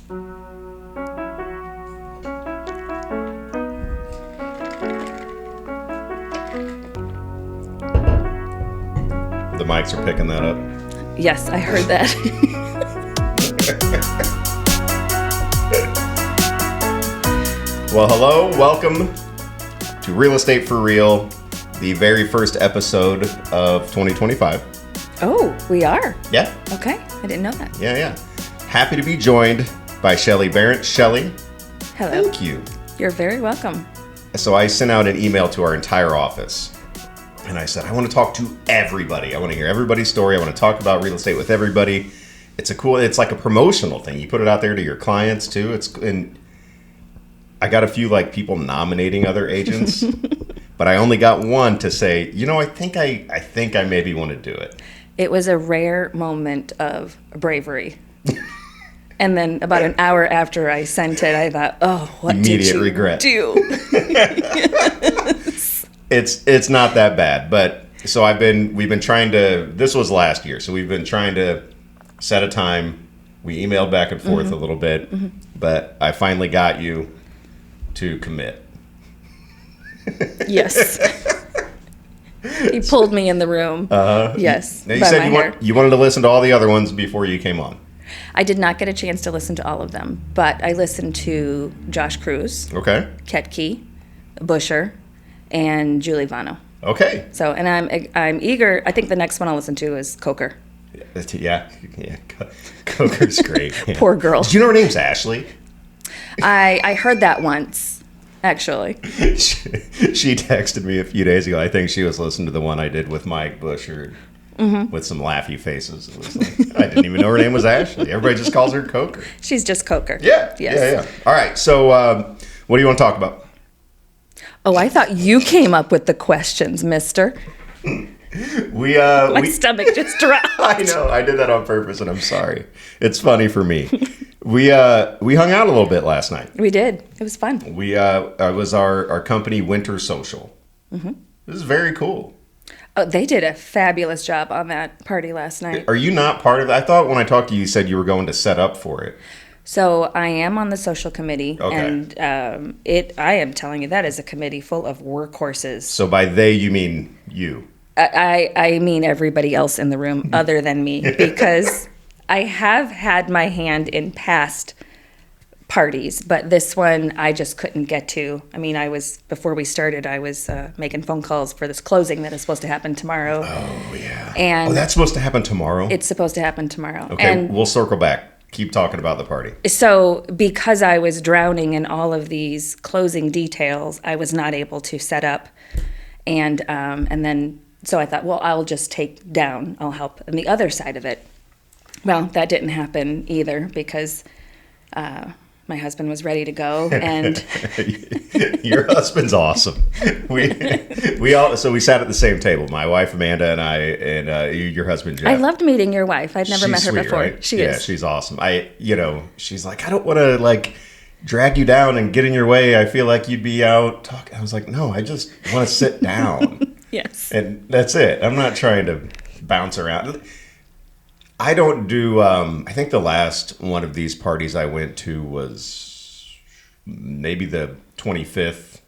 The mics are picking that up. Yes, I heard that. Well, hello, welcome to Real Estate for Real, the very first episode of 2025. Oh, we are? Yeah. Okay, I didn't know that. Yeah. Happy to be joined by Shelley Berendt. Shelley, Hello. thank you. You're very welcome. So I sent out an email to our entire office, and I said, I want to talk to everybody. I want to hear everybody's story. I want to talk about real estate with everybody. It's like a promotional thing. You put it out there to your clients too. And I got a few people nominating other agents, but I only got one to say, I think I maybe want to do it. It was a rare moment of bravery. And then about an hour after I sent it, I thought, oh, what Immediate did you regret. do? It's not that bad, but so we've been trying to, this was last year, so we've been trying to set a time. We emailed back and forth a little bit, but I finally got you to commit. Yes. He pulled me in the room. Yes. Now you said you wanted to listen to all the other ones before you came on. I did not get a chance to listen to all of them, but I listened to Josh Cruz, Okay. Ketke, Busher, and Julie Vano. Okay. So, and I'm eager. I think the next one I'll listen to is Coker. Yeah. Coker's great. Yeah. Poor girl. Did you know her name's Ashley? I heard that once, actually. She texted me a few days ago. I think she was listening to the one I did with Mike Busher with some laughy faces. It was I didn't even know her name was Ashley. Everybody just calls her Coker. She's just Coker. Yeah. Yes. Yeah. All right. So what do you want to talk about? Oh, I thought you came up with the questions, mister. My stomach just dropped. I know. I did that on purpose, and I'm sorry. It's funny for me. We hung out a little bit last night. We did. It was fun. It was our company winter social. This is very cool. Oh, they did a fabulous job on that party last night. Are you not part of it? I thought when I talked to you, you said you were going to set up for it. So I am on the social committee, Okay. and I am telling you, that is a committee full of workhorses. So by they, you mean you. I mean everybody else in the room other than me, because I have had my hand in past parties, but this one I just couldn't get to. I mean, before we started, I was making phone calls for this closing that is supposed to happen tomorrow. Oh, yeah. And that's supposed to happen tomorrow? It's supposed to happen tomorrow. Okay, and we'll circle back. Keep talking about the party. So because I was drowning in all of these closing details, I was not able to set up. And then, so I thought, well, I'll just I'll help on the other side of it. Well, that didn't happen either, because my husband was ready to go, and your husband's awesome. We sat at the same table, my wife Amanda and I, and your husband Jeff. I loved meeting your wife. I'd never met her sweet, before. Right? She is. Yeah, she's awesome. She's like, I don't want to drag you down and get in your way. I feel like you'd be out talking. I was like, no, I just want to sit down. Yes. And that's it. I'm not trying to bounce around. I don't do, I think the last one of these parties I went to was maybe the 25th,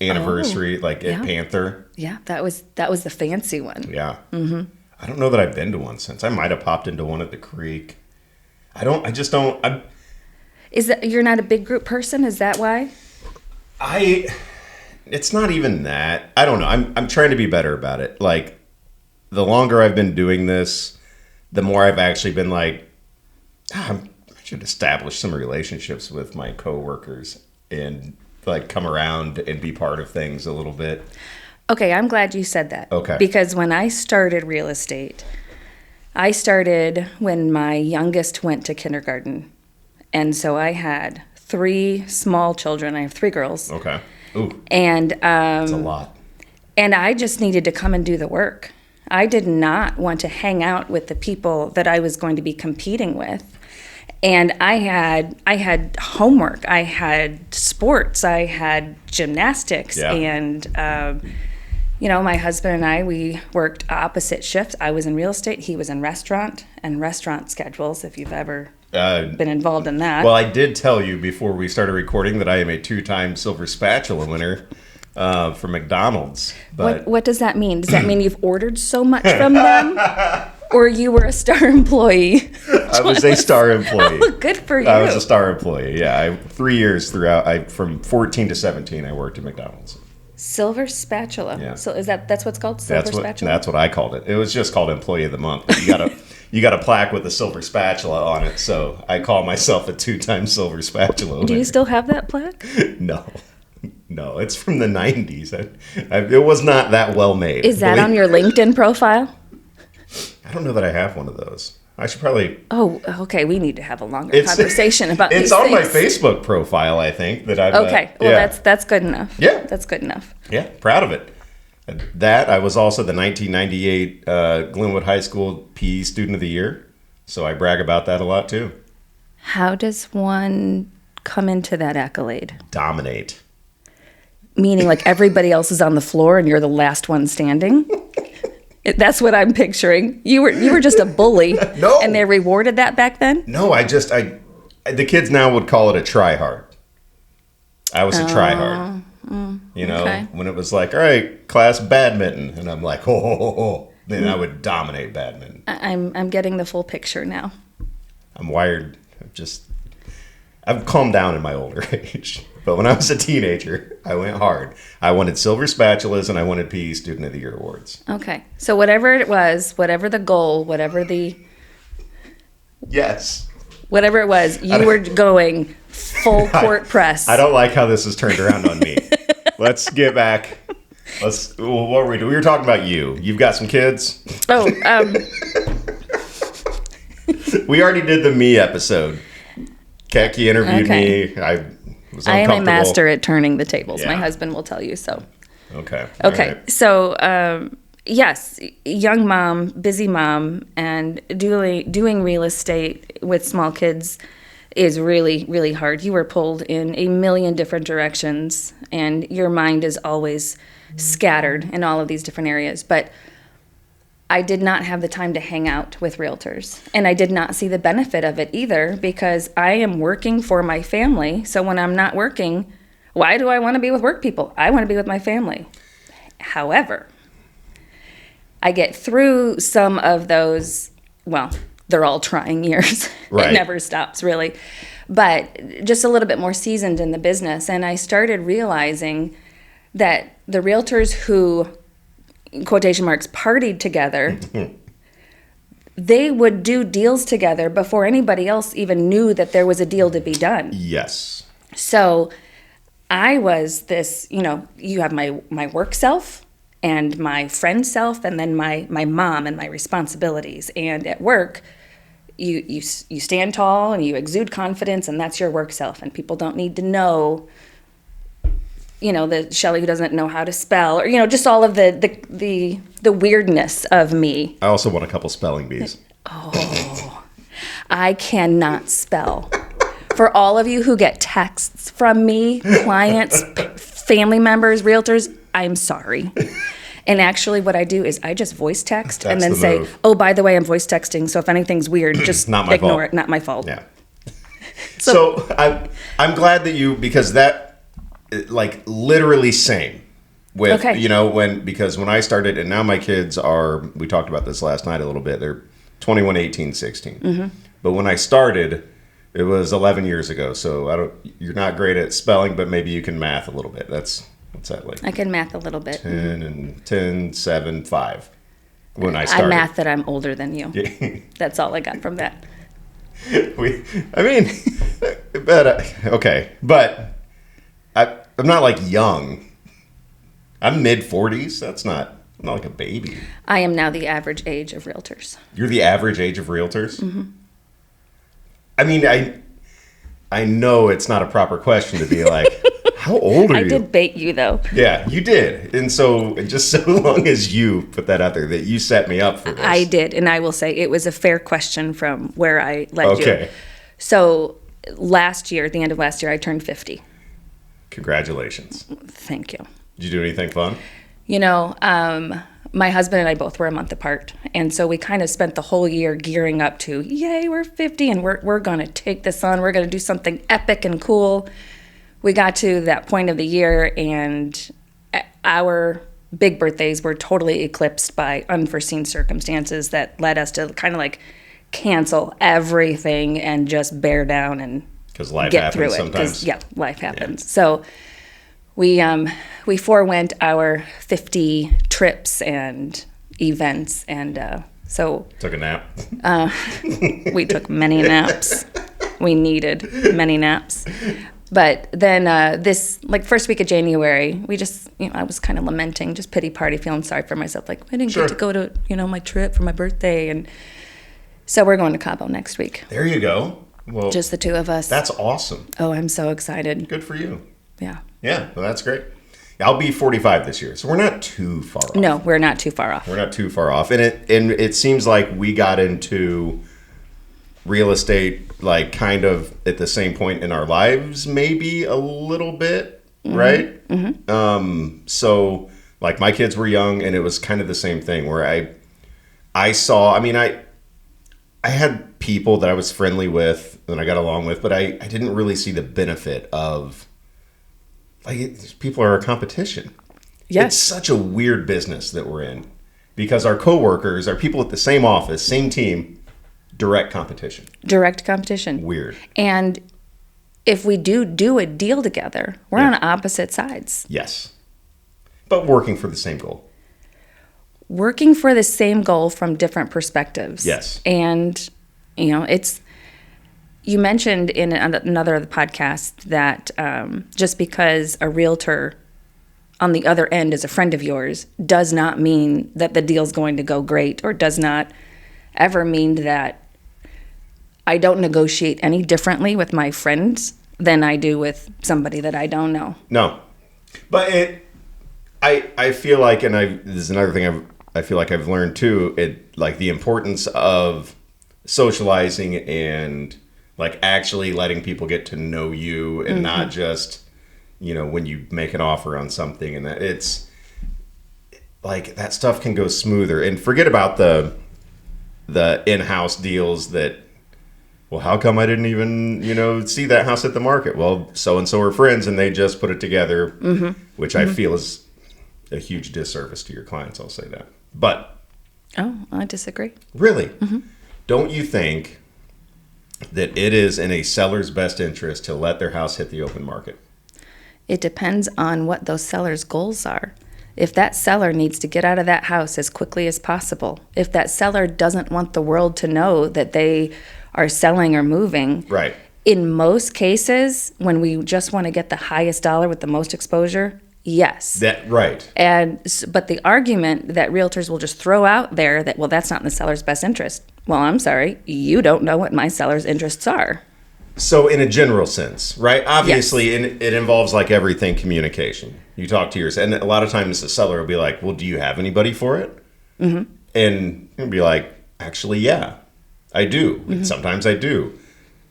anniversary, at Panther. Yeah, that was the fancy one. Yeah. Mm-hmm. I don't know that I've been to one since. I might have popped into one at the Creek. You're not a big group person? Is that why? It's not even that. I don't know. I'm trying to be better about it. The longer I've been doing this, the more I've actually been I should establish some relationships with my coworkers and come around and be part of things a little bit. Okay, I'm glad you said that. Okay. Because when I started real estate, I started when my youngest went to kindergarten. And so I had 3 small children. I have 3 girls. Okay. Ooh. And that's a lot. And I just needed to come and do the work. I did not want to hang out with the people that I was going to be competing with. And I had homework, I had sports, I had gymnastics, and my husband and I, we worked opposite shifts. I was in real estate, he was in restaurant, and restaurant schedules, if you've ever been involved in that. Well, I did tell you before we started recording that I am a 2-time silver spatula winner for McDonald's. But What does that mean? Does that mean you've ordered so much from them? Or you were a star employee? I was a star employee. Oh, good for you. I was a star employee. Yeah, 3 years throughout. From 14 to 17, I worked at McDonald's. Silver spatula. Yeah. So that's what's called silver spatula? That's what I called it. It was just called Employee of the Month. But you got a plaque with a silver spatula on it, so I call myself a 2-time silver spatula winner. Do you still have that plaque? No, it's from the 90s. It was not that well made. Is that on your LinkedIn profile? I don't know that I have one of those. I should probably... Oh, okay. We need to have a longer conversation about these things. It's on my things. Facebook profile, I think. That I've. Okay. Well, that's good enough. Yeah. That's good enough. Yeah, proud of it. That, I was also the 1998 Glenwood High School PE Student of the Year. So I brag about that a lot, too. How does one come into that accolade? Dominate. Meaning like everybody else is on the floor and you're the last one standing? That's what I'm picturing. You were just a bully. No. And they rewarded that back then? No, the kids now would call it a try-hard. I was a try-hard. Okay. When it was like, all right, class badminton. And I'm like, then I would dominate badminton. I'm getting the full picture now. I'm wired. I've calmed down in my older age. But when I was a teenager, I went hard. I wanted silver spatulas and I wanted PE Student of the Year awards. Okay. So whatever it was, whatever the goal, whatever the... Yes. Whatever it was, you were going full court press. I don't like how this has turned around on me. Let's get back. What were we doing? We were talking about you. You've got some kids? Oh, We already did the me episode. Keki interviewed me. I was I am uncomfortable. a master at turning the tables. Yeah. My husband will tell you so. Okay. Okay. All right. So, yes, young mom, busy mom, and doing real estate with small kids is really, really hard. You were pulled in a million different directions, and your mind is always scattered in all of these different areas. But I did not have the time to hang out with realtors, and I did not see the benefit of it either because I am working for my family. So when I'm not working, why do I want to be with work people? I want to be with my family. However, I get through some of those, well, they're all trying years. Right. It never stops, really. But just a little bit more seasoned in the business, and I started realizing that the realtors who, quotation marks, partied together, they would do deals together before anybody else even knew that there was a deal to be done. Yes. So I was this, you have my work self and my friend self and then my mom and my responsibilities. And at work, you stand tall and you exude confidence, and that's your work self. And people don't need to know the Shelley who doesn't know how to spell, or just all of the weirdness of me. I also want a couple spelling bees. Oh, I cannot spell. For all of you who get texts from me, clients, family members, realtors, I'm sorry. And actually what I do is I just voice text and then say, move. Oh, by the way, I'm voice texting, so if anything's weird, just not my ignore fault. it. Not my fault. Yeah. So I'm glad that because that, like, literally same with, because when I started, and now my kids are, we talked about this last night a little bit, they're 21, 18, 16. Mm-hmm. But when I started, it was 11 years ago. So you're not great at spelling, but maybe you can math a little bit. What's that like? I can math a little bit. 10, 7, 5. When I started. I math that I'm older than you. Yeah. That's all I got from that. Okay. But I'm not like young. I'm mid-40s. I'm not like a baby. I am now the average age of realtors. You're the average age of realtors? Mm-hmm. I mean, I know it's not a proper question to be like, how old are you? I did bait you, though. Yeah, you did. And so just so long as you put that out there, that you set me up for this. I did. And I will say it was a fair question from where I led you. Okay. So at the end of last year, I turned 50. Congratulations. Thank you. Did you do anything fun? my husband and I both were a month apart. And so we kind of spent the whole year gearing up to, yay, we're 50 and we're going to take this on. We're going to do something epic and cool. We got to that point of the year and our big birthdays were totally eclipsed by unforeseen circumstances that led us to kind of like cancel everything and just bear down and get through it. Sometimes. Yeah, life happens. Yeah. So we forewent our 50 trips and events, and so took a nap. We took many naps. We needed many naps. But then this, like, first week of January, we just, I was kind of lamenting, just pity party, feeling sorry for myself. Like, I didn't get to go to, my trip for my birthday. And so we're going to Cabo next week. There you go. Well, just the two of us. That's awesome. Oh, I'm so excited. Good for you. Yeah. Yeah, well, that's great. I'll be 45 this year, so we're not too far off. No, we're not too far off. We're not too far off. And it seems like we got into real estate like kind of at the same point in our lives, maybe a little bit, right? Mm-hmm. So like my kids were young and it was kind of the same thing where I saw, I had people that I was friendly with and I got along with, but I didn't really see the benefit of like people are a competition. Yes. It's such a weird business that we're in because our coworkers are people at the same office, same team. Direct competition. Direct competition. Weird. And if we do a deal together, we're on opposite sides. Yes. But working for the same goal. Working for the same goal from different perspectives. Yes. And, you mentioned in another of the podcasts that just because a realtor on the other end is a friend of yours does not mean that the deal's going to go great or does not ever mean that I don't negotiate any differently with my friends than I do with somebody that I don't know. No. But I feel like, and this is another thing I feel like I've learned too, like the importance of socializing and like actually letting people get to know you and not just, when you make an offer on something and that it's like that stuff can go smoother and forget about the in-house deals that, well, how come I didn't even, see that house at the market? Well, so-and-so are friends and they just put it together, which I feel is a huge disservice to your clients. I'll say that. But. Oh, I disagree. Really? Mm-hmm. Don't you think that it is in a seller's best interest to let their house hit the open market? It depends on what those sellers' goals are. If that seller needs to get out of that house as quickly as possible, if that seller doesn't want the world to know that they are selling or moving, right? In most cases, when we just want to get the highest dollar with the most exposure, yes. Right. But the argument that realtors will just throw out there that, well, that's not in the seller's best interest. Well, I'm sorry, you don't know what my seller's interests are. So in a general sense, right? Obviously, yes. It involves like everything communication. You talk to yours, and a lot of times the seller will be like, well, do you have anybody for it? Mm-hmm. And you'll be like, actually, yeah, I do. Mm-hmm. Sometimes I do.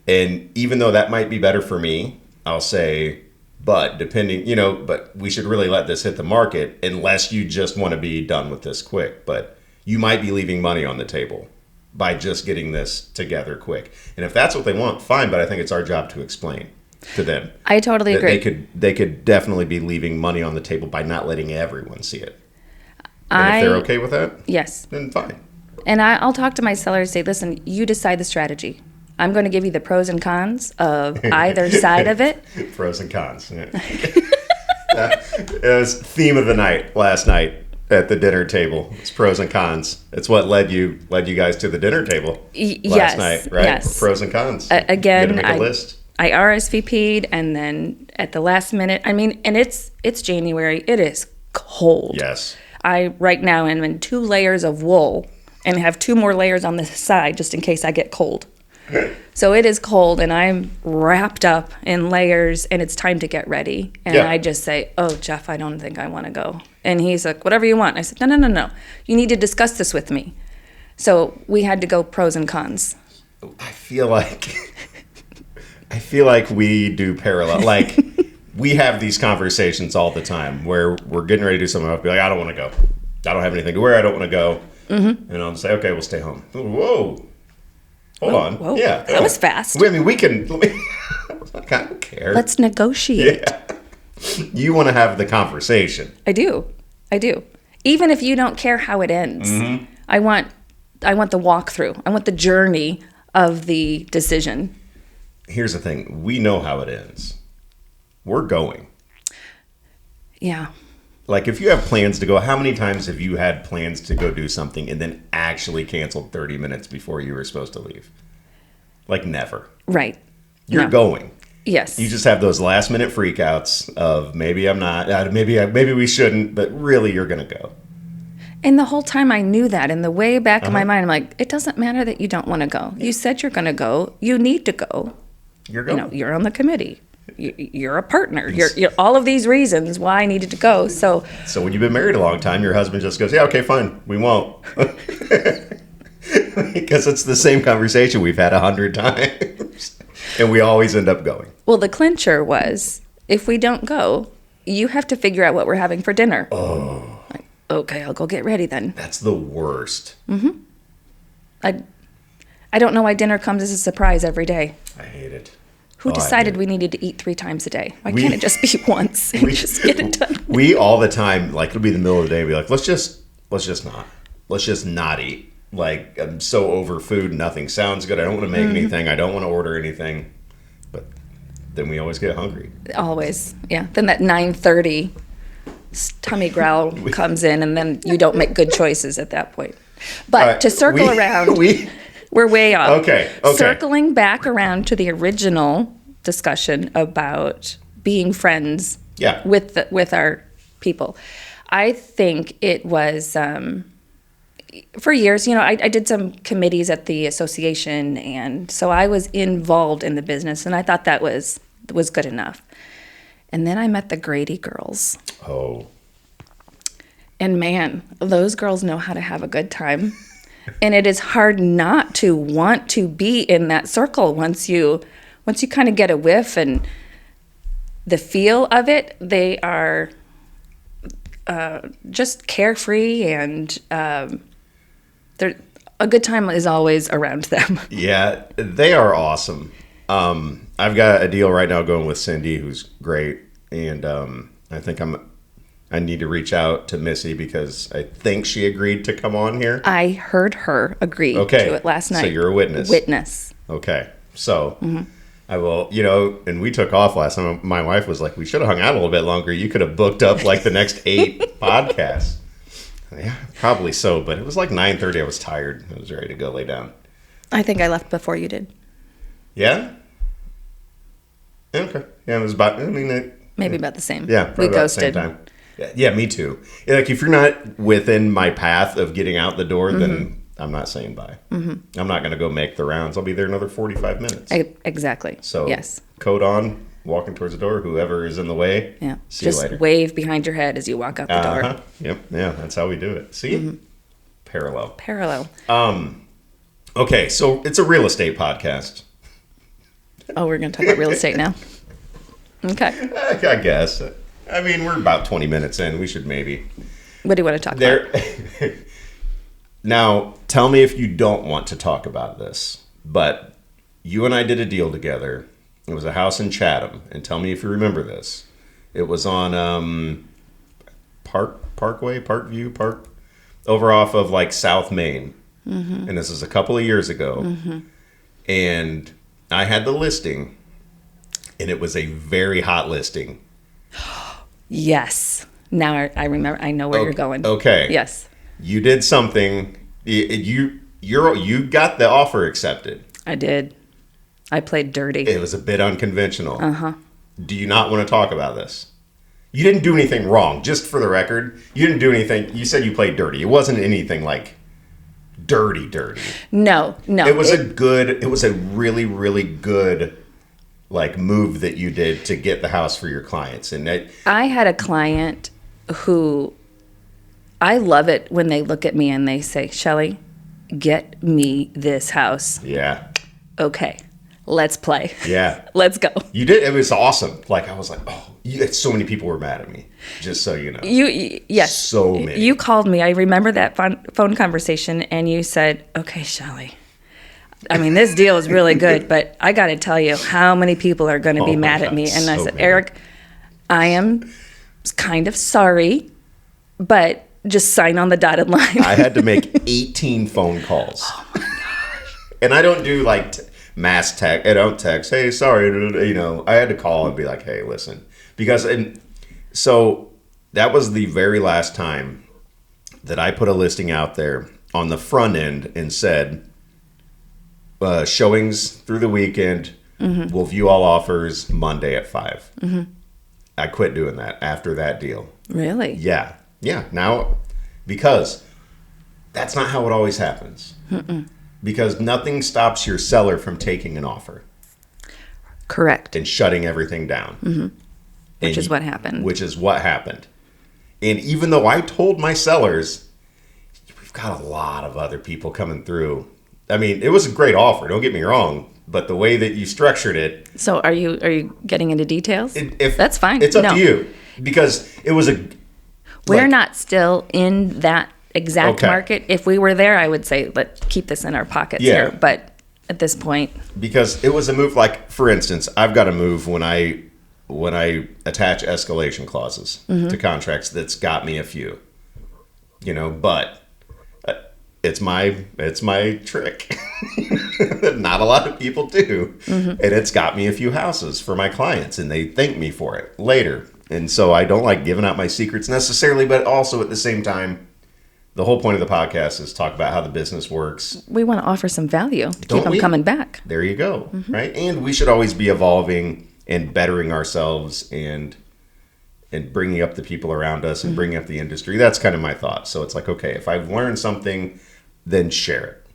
And even though that might be better for me, I'll say, but but we should really let this hit the market unless you just want to be done with this quick. But you might be leaving money on the table by just getting this together quick. And if that's what they want, fine, but I think it's our job to explain to them. I totally agree. They could definitely be leaving money on the table by not letting everyone see it. And if they're okay with that, yes, then fine. And I'll talk to my sellers and say, listen, you decide the strategy. I'm going to give you the pros and cons of either side of it. Pros and cons. Yeah. It was theme of the night last night. At the dinner table, it's pros and cons. It's what led you guys to the dinner table last night, right? Yes. Pros and cons. Again, make a list. I RSVP'd, and then at the last minute, and it's January. It is cold. Yes. I right now am in 2 layers of wool and have 2 more layers on the side just in case I get cold. So it is cold, and I'm wrapped up in layers, and it's time to get ready. And I just say, oh, Jeff, I don't think I want to go. And he's like, whatever you want. I said, no. You need to discuss this with me. So we had to go pros and cons. I feel like we do parallel. Like, we have these conversations all the time where we're getting ready to do something. I'll be like, I don't want to go. I don't have anything to wear. I don't want to go. And I'll say, okay, we'll stay home. Whoa. Hold on. Whoa. Yeah. That was fast. I mean, we can, I don't care. Let's negotiate. Yeah. You want to have the conversation. I do. Even if you don't care how it ends, I want the walkthrough. I want the journey of the decision. Here's the thing. We know how it ends. We're going. Yeah. Like, if you have plans to go, how many times have you had plans to go do something and then actually canceled 30 minutes before you were supposed to leave? Like, never. Right. You're going. Yes. You just have those last minute freakouts of maybe I'm not, maybe we shouldn't, but really you're going to go. And the whole time I knew that. In the way back of my mind, I'm like, it doesn't matter that you don't want to go. You said you're going to go. You need to go. You're going. You're on the committee. You're a partner. You're all of these reasons why I needed to go. So when you've been married a long time, your husband just goes, yeah, okay, fine. We won't. Because it's the same conversation we've had 100 times. And we always end up going. Well, the clincher was, if we don't go, you have to figure out what we're having for dinner. Oh. Like, okay, I'll go get ready then. That's the worst. I don't know why dinner comes as a surprise every day. I hate it. Who decided we needed to eat 3 times a day? Why can't it just be once and just get it done? We all the time, like, it'll be the middle of the day, be like, let's just not eat. Like, I'm so over food, nothing sounds good. I don't want to make anything. I don't want to order anything. But then we always get hungry. Always, yeah. Then that 9:30 tummy growl comes in, and then you don't make good choices at that point. But to circle around, we're way off. Okay. Circling back around to the original discussion about being friends with our people. I think it was... for years, I did some committees at the association, and so I was involved in the business, and I thought that was good enough. And then I met the Grady girls. Oh. And man, those girls know how to have a good time. And it is hard not to want to be in that circle once you kind of get a whiff and the feel of it. They are just carefree, and a good time is always around them. Yeah, they are awesome. I've got a deal right now going with Cindy, who's great, and I think I need to reach out to Missy because I think she agreed to come on here. I heard her agree to it last night. So you're a witness. Witness. Okay, so I will. And we took off last time. My wife was like, "We should have hung out a little bit longer. You could have booked up like the next 8 podcasts." Yeah, probably so, but it was like 9:30. I was tired. I was ready to go lay down. I think I left before you did. Yeah? Okay. Yeah, it was about, maybe about the same. Yeah, we about ghosted. The same time. Yeah, me too. Like, if you're not within my path of getting out the door, then I'm not saying bye. I'm not going to go make the rounds. I'll be there another 45 minutes. Exactly. So, yes. Coat on, walking towards the door, whoever is in the way. Yeah. See you later. Just wave behind your head as you walk out the door. Yep. Yeah, that's how we do it. See? Parallel. Okay, so it's a real estate podcast. Oh, we're going to talk about real estate now? Okay. I guess. I mean, we're about 20 minutes in. We should maybe. What do you want to talk about? Now, tell me if you don't want to talk about this, but you and I did a deal together. It was a house in Chatham, and tell me if you remember this. It was on Parkview, over off of like South Main. And this is a couple of years ago. And I had the listing, and it was a very hot listing. Yes. Now I remember. I know where you're going. Okay. Yes. You did something. You got the offer accepted. I did. I played dirty. It was a bit unconventional. Do you not want to talk about this? You didn't do anything wrong. Just for the record, you didn't do anything. You said you played dirty. It wasn't anything like dirty. No. It was a really, really good like move that you did to get the house for your clients. And I had a client who, I love it when they look at me and they say, "Shelley, get me this house." Yeah. Okay. let's play. Yeah. Let's go. You did. It was awesome. Like, I was like, so many people were mad at me, just so you know. Yes. So many. You called me. I remember that phone conversation, and you said, okay, Shelley, I mean, this deal is really good, but I got to tell you how many people are going to be mad at me. And I said, Eric, I am kind of sorry, but just sign on the dotted line. I had to make 18 phone calls. Oh my gosh. And I don't do like mass text. I don't text, hey, sorry, you know. I had to call and be like, hey, listen. Because, and so that was the very last time that I put a listing out there on the front end and said, showings through the weekend, we'll view all offers Monday at 5. I quit doing that after that deal. Really? Yeah. Yeah. Now, because that's not how it always happens. Because nothing stops your seller from taking an offer. Correct. And shutting everything down. Which is what happened. Which is what happened. And even though I told my sellers, we've got a lot of other people coming through. I mean, it was a great offer, don't get me wrong, but the way that you structured it. So are you getting into details? If that's fine. It's up to you, because it was we're not still in that exact market. If we were there, I would say, let's keep this in our pockets here. But at this point, because it was a move, like, for instance, I've got a move when I attach escalation clauses to contracts that's got me a few, you know, but it's my trick. Not a lot of people do. And it's got me a few houses for my clients, and they thank me for it later. And so I don't like giving out my secrets necessarily, but also at the same time, the whole point of the podcast is talk about how the business works. We want to offer some value to keep them coming back. There you go. Right. And we should always be evolving and bettering ourselves and bringing up the people around us and bringing up the industry. That's kind of my thought. So it's like, okay, if I've learned something, then share it.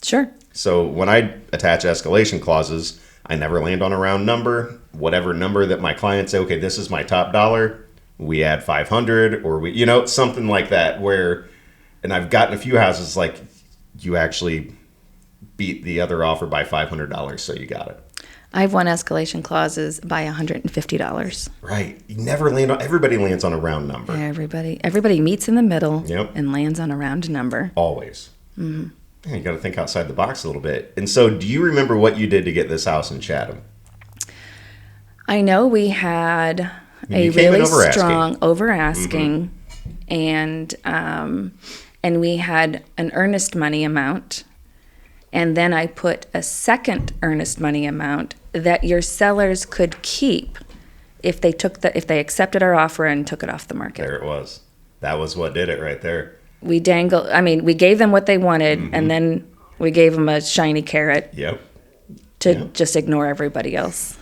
Sure. So when I attach escalation clauses, I never land on a round number. Whatever number that my clients say, okay, this is my top dollar, we add 500, or we, you know, something like that, where, and I've gotten a few houses like, you actually beat the other offer by $500, so you got it. I've won escalation clauses by $150. Right. You never land on, everybody lands on a round number. Everybody meets in the middle and lands on a round number. Always. Man, you got to think outside the box a little bit. And so, do you remember what you did to get this house in Chatham? I know we had a really strong over asking, and we had an earnest money amount, and then I put a second earnest money amount that your sellers could keep if they accepted our offer and took it off the market. There it was. That was what did it right there. We gave them what they wanted, and then we gave them a shiny carrot. To just ignore everybody else.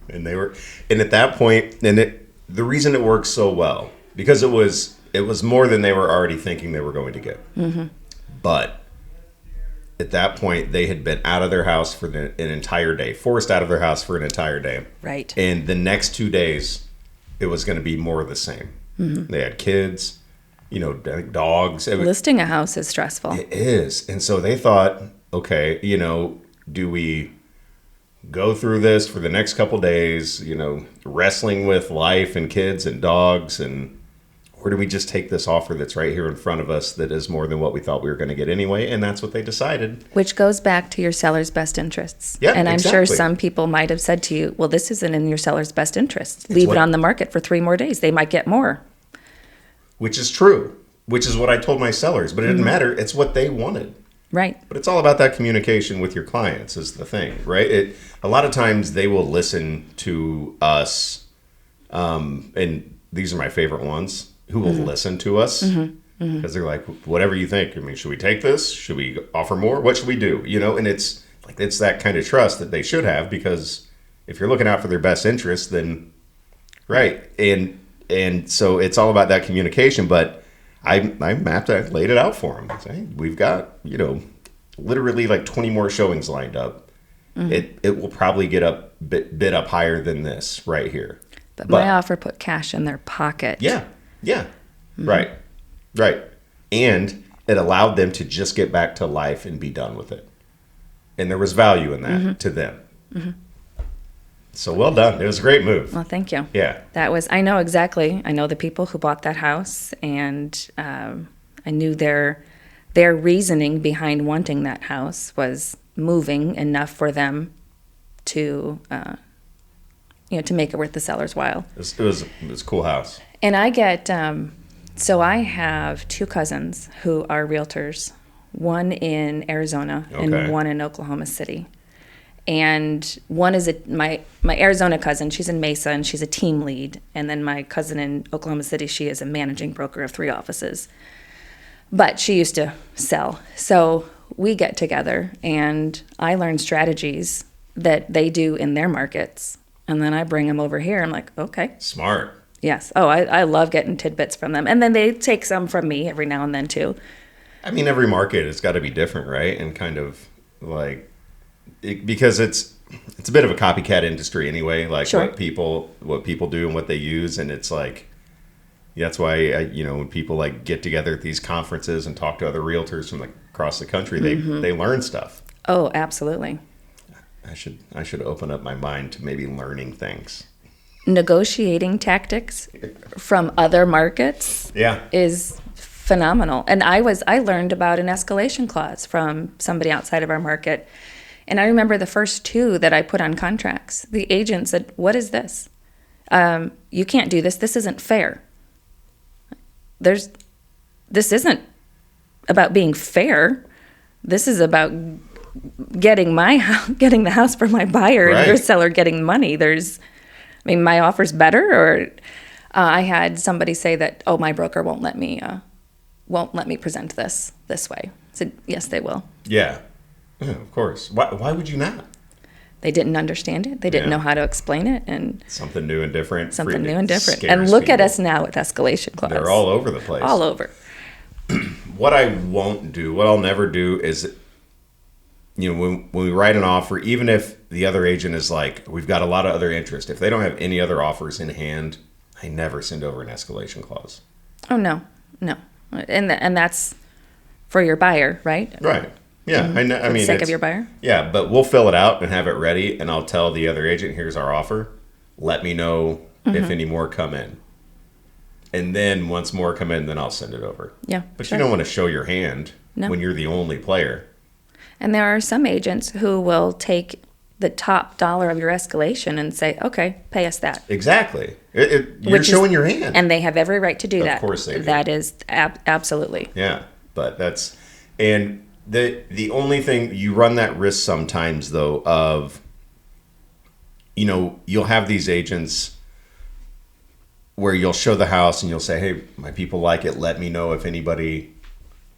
And at that point, the reason it worked so well, because it was more than they were already thinking they were going to get. But at that point, they had been out of their house for an entire day, forced out of their house for an entire day. Right. And the next 2 days, it was going to be more of the same. They had kids, you know, dogs. Listing a house is stressful. It is. And so they thought, okay, you know, do we go through this for the next couple days, you know, wrestling with life and kids and dogs, or do we just take this offer that's right here in front of us that is more than what we thought we were going to get anyway? And that's what they decided. Which goes back to your seller's best interests. Yeah, and I'm sure some people might have said to you, well, this isn't in your seller's best interests. Leave it on the market for 3 more days. They might get more. Which is true, which is what I told my sellers. But it didn't matter. It's what they wanted. Right. But it's all about that communication with your clients is the thing, right? A lot of times they will listen to us, and these are my favorite ones, who will listen to us because they're like, whatever you think. I mean, should we take this? Should we offer more? What should we do? You know, and it's that kind of trust that they should have, because if you're looking out for their best interest, then right. And so it's all about that communication, but I laid it out for them. Hey, we've got, you know, literally like 20 more showings lined up. It will probably get up bit up higher than this right here. But my offer put cash in their pocket. Yeah. Right. And it allowed them to just get back to life and be done with it. And there was value in that to them. So well done. It was a great move. Well, thank you. Yeah. I know exactly. I know the people who bought that house, and I knew their reasoning behind wanting that house was moving enough for them to, to make it worth the seller's while. It was a cool house. And I get, so I have two cousins who are realtors, one in Arizona and one in Oklahoma City. And one is my Arizona cousin, she's in Mesa, and she's a team lead. And then my cousin in Oklahoma City, she is a managing broker of 3 offices. But she used to sell. So we get together, and I learn strategies that they do in their markets. And then I bring them over here. I'm like, okay. Smart. Yes. Oh, I love getting tidbits from them. And then they take some from me every now and then, too. I mean, every market has got to be different, right? And kind of like, because it's a bit of a copycat industry anyway, like Sure. what people do and what they use. And it's like, that's why, when people like get together at these conferences and talk to other realtors from like across the country, they learn stuff. Oh, absolutely. I should open up my mind to maybe learning things. Negotiating tactics from other markets is phenomenal. And I learned about an escalation clause from somebody outside of our market. And I remember the first 2 that I put on contracts. The agent said, "What is this? You can't do this. This isn't fair. This isn't about being fair. This is about getting the house for my buyer, right. And your seller getting money. My offer's better." Or I had somebody say that, "Oh, my broker won't let me present this way." I said, "Yes, they will." Yeah, of course. Why would you not? They didn't understand it. They didn't know how to explain it, and something new and different. And look at us now with escalation clause. They're all over the place. All over. What I'll never do is, when we write an offer, even if the other agent is like, we've got a lot of other interest, if they don't have any other offers in hand, I never send over an escalation clause. Oh, no. And that's for your buyer, right? Right. Yeah. Mm-hmm. I mean, for the sake of your buyer? Yeah, but we'll fill it out and have it ready, and I'll tell the other agent, here's our offer. Let me know if any more come in. And then once more come in, then I'll send it over. Yeah. But sure. you don't want to show your hand when you're the only player. And there are some agents who will take the top dollar of your escalation and say, "Okay, pay us that." Exactly. You're showing your hand. And they have every right to do that. Of course they do. That is absolutely. Yeah, but and the only thing, you run that risk sometimes, though, of, you'll have these agents where you'll show the house and you'll say, "Hey, my people like it. Let me know if anybody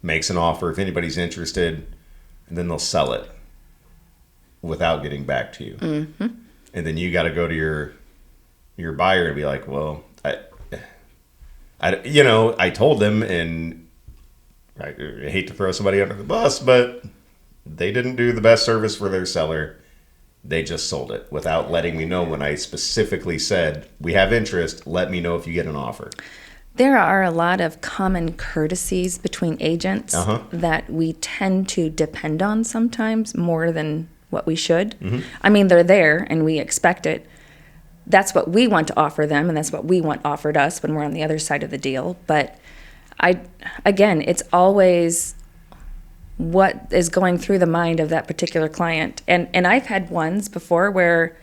makes an offer, if anybody's interested," and then they'll sell it without getting back to you. Mm-hmm. And then you got to go to your buyer and be like, "Well, I told them, and I hate to throw somebody under the bus, but they didn't do the best service for their seller. They just sold it without letting me know when I specifically said, we have interest. Let me know if you get an offer." There are a lot of common courtesies between agents that we tend to depend on sometimes more than what we should. Mm-hmm. I mean, they're there and we expect it. That's what we want to offer them, and that's what we want offered us when we're on the other side of the deal. But it's always what is going through the mind of that particular client. And I've had ones before where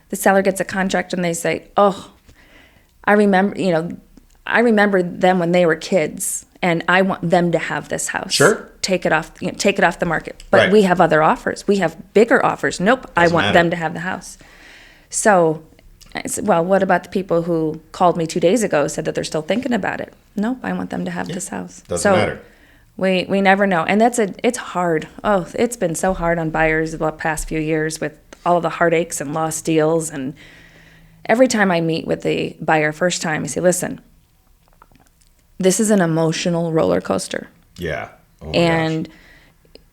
the seller gets a contract and they say, "Oh, I remember them when they were kids, and I want them to have this house. Sure. Take it off the market. But we have other offers. We have bigger offers. Nope, I want them to have the house." So I said, "Well, what about the people who called me 2 days ago, said that they're still thinking about it?" Nope, I want them to have this house. Doesn't matter. We never know. And it's hard. Oh, it's been so hard on buyers the past few years with all of the heartaches and lost deals. And every time I meet with the buyer first time, I say, "Listen, this is an emotional roller coaster." Yeah. Oh my and gosh.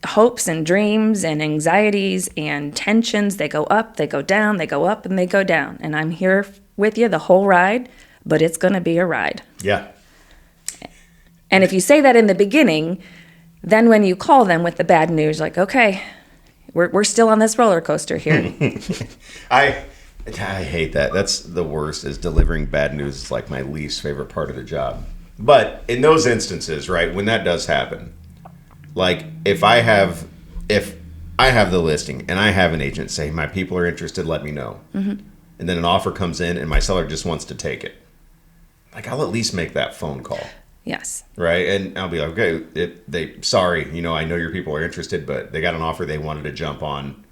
Hopes and dreams and anxieties and tensions, they go up, they go down, they go up, and they go down. And I'm here with you the whole ride, but it's going to be a ride. Yeah. And if you say that in the beginning, then when you call them with the bad news, like, "Okay, we're still on this roller coaster here. I hate that. That's the worst, is delivering bad news is like my least favorite part of the job. But in those instances, right, when that does happen, like if I have the listing and I have an agent say, my people are interested, let me know. Mm-hmm. And then an offer comes in and my seller just wants to take it. Like, I'll at least make that phone call. Yes. Right. And I'll be like, okay, sorry, I know your people are interested, but they got an offer they wanted to jump on.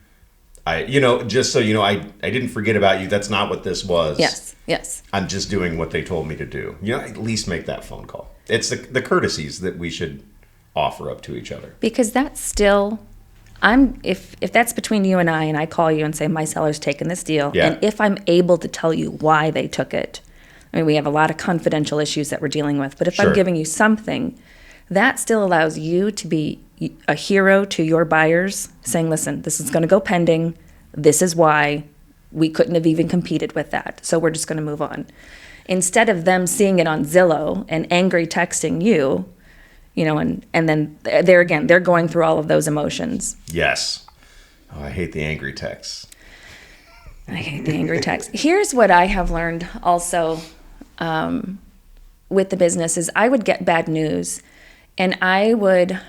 Just so I didn't forget about you. That's not what this was. Yes. I'm just doing what they told me to do. At least make that phone call. It's the courtesies that we should offer up to each other. Because that's still, if that's between you and I call you and say, my seller's taken this deal, and if I'm able to tell you why they took it, I mean, we have a lot of confidential issues that we're dealing with, but if I'm giving you something, that still allows you to be a hero to your buyers, saying, listen, this is going to go pending. This is why we couldn't have even competed with that. So we're just going to move on. Instead of them seeing it on Zillow and angry texting you, and then they're going through all of those emotions. Yes. Oh, I hate the angry texts. I hate the angry text. Here's what I have learned also with the business is I would get bad news and I would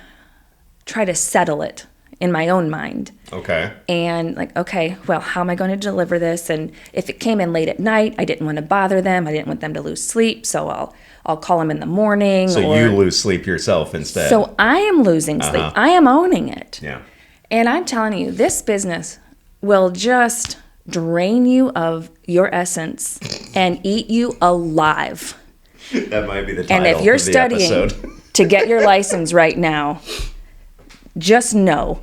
try to settle it in my own mind. Okay. And like, okay, well, how am I going to deliver this? And if it came in late at night, I didn't want to bother them. I didn't want them to lose sleep. So I'll call them in the morning. So you lose sleep yourself instead. So I am losing sleep. I am owning it. Yeah. And I'm telling you, this business will just drain you of your essence and eat you alive. That might be the title. And if you're of the studying episode. to get your license right now, just know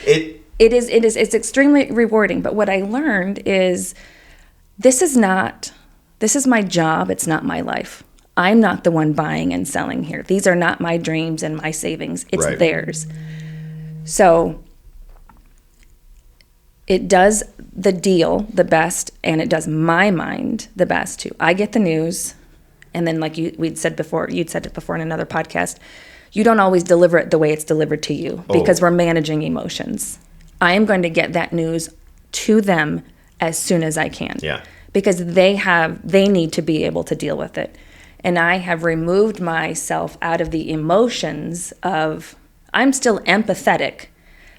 it's extremely rewarding. But what I learned is this is my job. It's not my life. I'm not the one buying and selling here. These are not my dreams and my savings. It's theirs. So it does the deal the best, and it does my mind the best too. I get the news, and then like you'd said it before in another podcast, you don't always deliver it the way it's delivered to you because we're managing emotions. I am going to get that news to them as soon as I can. Yeah. Because they need to be able to deal with it. And I have removed myself out of the emotions of, I'm still empathetic,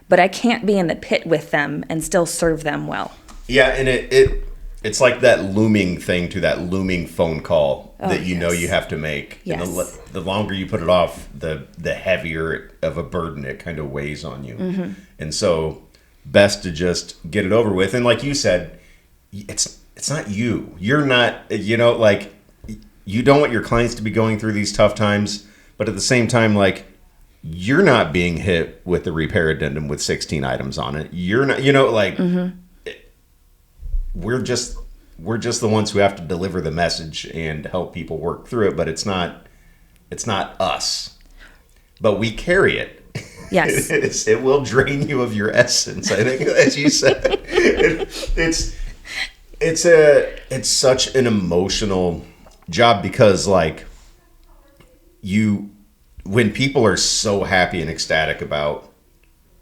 but I can't be in the pit with them and still serve them well. Yeah, and it's like that looming thing to that looming phone call that you know you have to make. Yes. And the longer you put it off, the heavier of a burden it kind of weighs on you. Mm-hmm. And so best to just get it over with. And like you said, it's not you. You're not, like, you don't want your clients to be going through these tough times, but at the same time, like, you're not being hit with the repair addendum with 16 items on it. You're not, like, we're just the ones who have to deliver the message and help people work through it, but it's not us. But we carry it. Yes. It will drain you of your essence, I think, as you said. It's such an emotional job because, like, when people are so happy and ecstatic about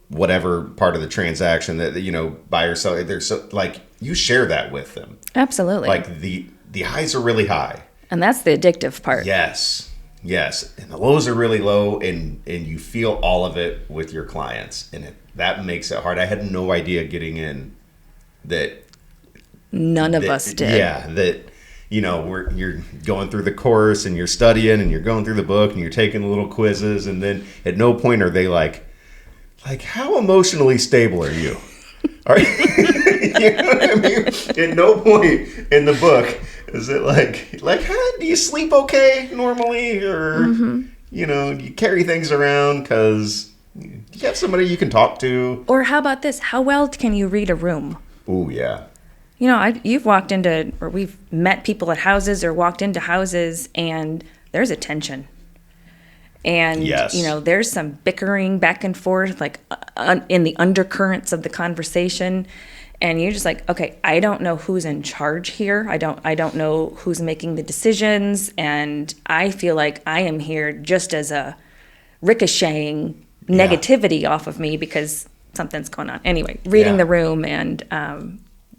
whatever part of the transaction that, buyer, seller, they're so, like, you share that with them. Absolutely. Like, the highs are really high. And that's the addictive part. Yes. And the lows are really low, and you feel all of it with your clients. And that makes it hard. I had no idea getting in that. None of us did. Yeah, that, you're going through the course and you're studying and you're going through the book and you're taking the little quizzes, and then at no point are they like how emotionally stable are you? Are you, you know what I mean? At no point in the book is it like how do you sleep okay normally, or do you carry things around because you have somebody you can talk to? Or how about this? How well can you read a room? Oh yeah. You've walked into, or we've met people at houses or walked into houses, and there's a tension. And, yes. There's some bickering back and forth, like in the undercurrents of the conversation. And you're just like, okay, I don't know who's in charge here. I don't know who's making the decisions. And I feel like I am here just as a ricocheting negativity off of me because something's going on. Anyway, reading Yeah. the room and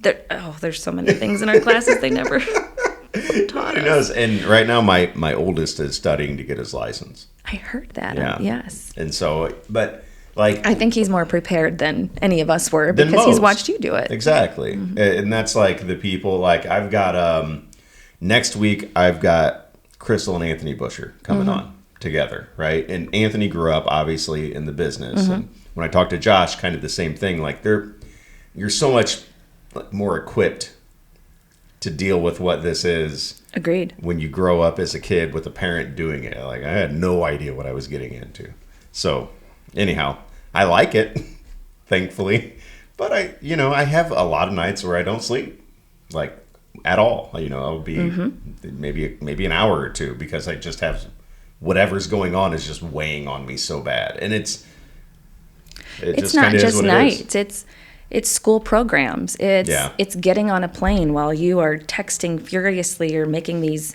there's so many things in our classes they never taught It us. does. And right now, my oldest is studying to get his license. I heard that. Yeah. Yes. And so, but like, I think he's more prepared than any of us were Than because he's most. watched you do it. exactly. And that's like the people, like, I've got, next week, I've got Crystal and Anthony Busher coming on together, right? And Anthony grew up, obviously, in the business. And when I talked to Josh, kind of the same thing. Like, you're so much more equipped to deal with what this is Agreed. when you grow up as a kid with a parent doing it. Like, I had no idea what I was getting into. So, anyhow, I like it, thankfully. But I have a lot of nights where I don't sleep, like, at all. I'll be maybe an hour or two because I just have whatever's going on is just weighing on me so bad. And it's It's just not kinda is just what it is. nights. It's school programs. It's getting on a plane while you are texting furiously or making these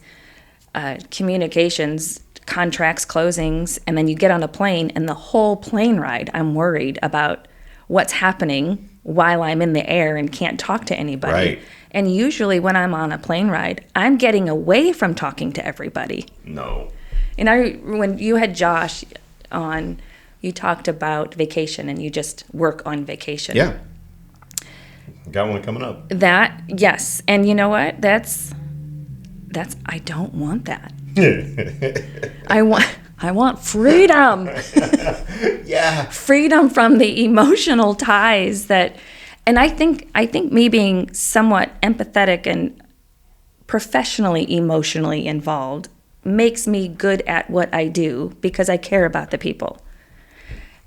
communications, contracts, closings, and then you get on a plane and the whole plane ride, I'm worried about what's happening while I'm in the air and can't talk to anybody. Right. And usually when I'm on a plane ride, I'm getting away from talking to everybody. No. And when you had Josh on, you talked about vacation and you just work on vacation. Yeah. Got one coming up. That, yes. And you know what? That's I don't want that. I want freedom. Yeah. Freedom from the emotional ties and I think me being somewhat empathetic and professionally emotionally involved makes me good at what I do because I care about the people.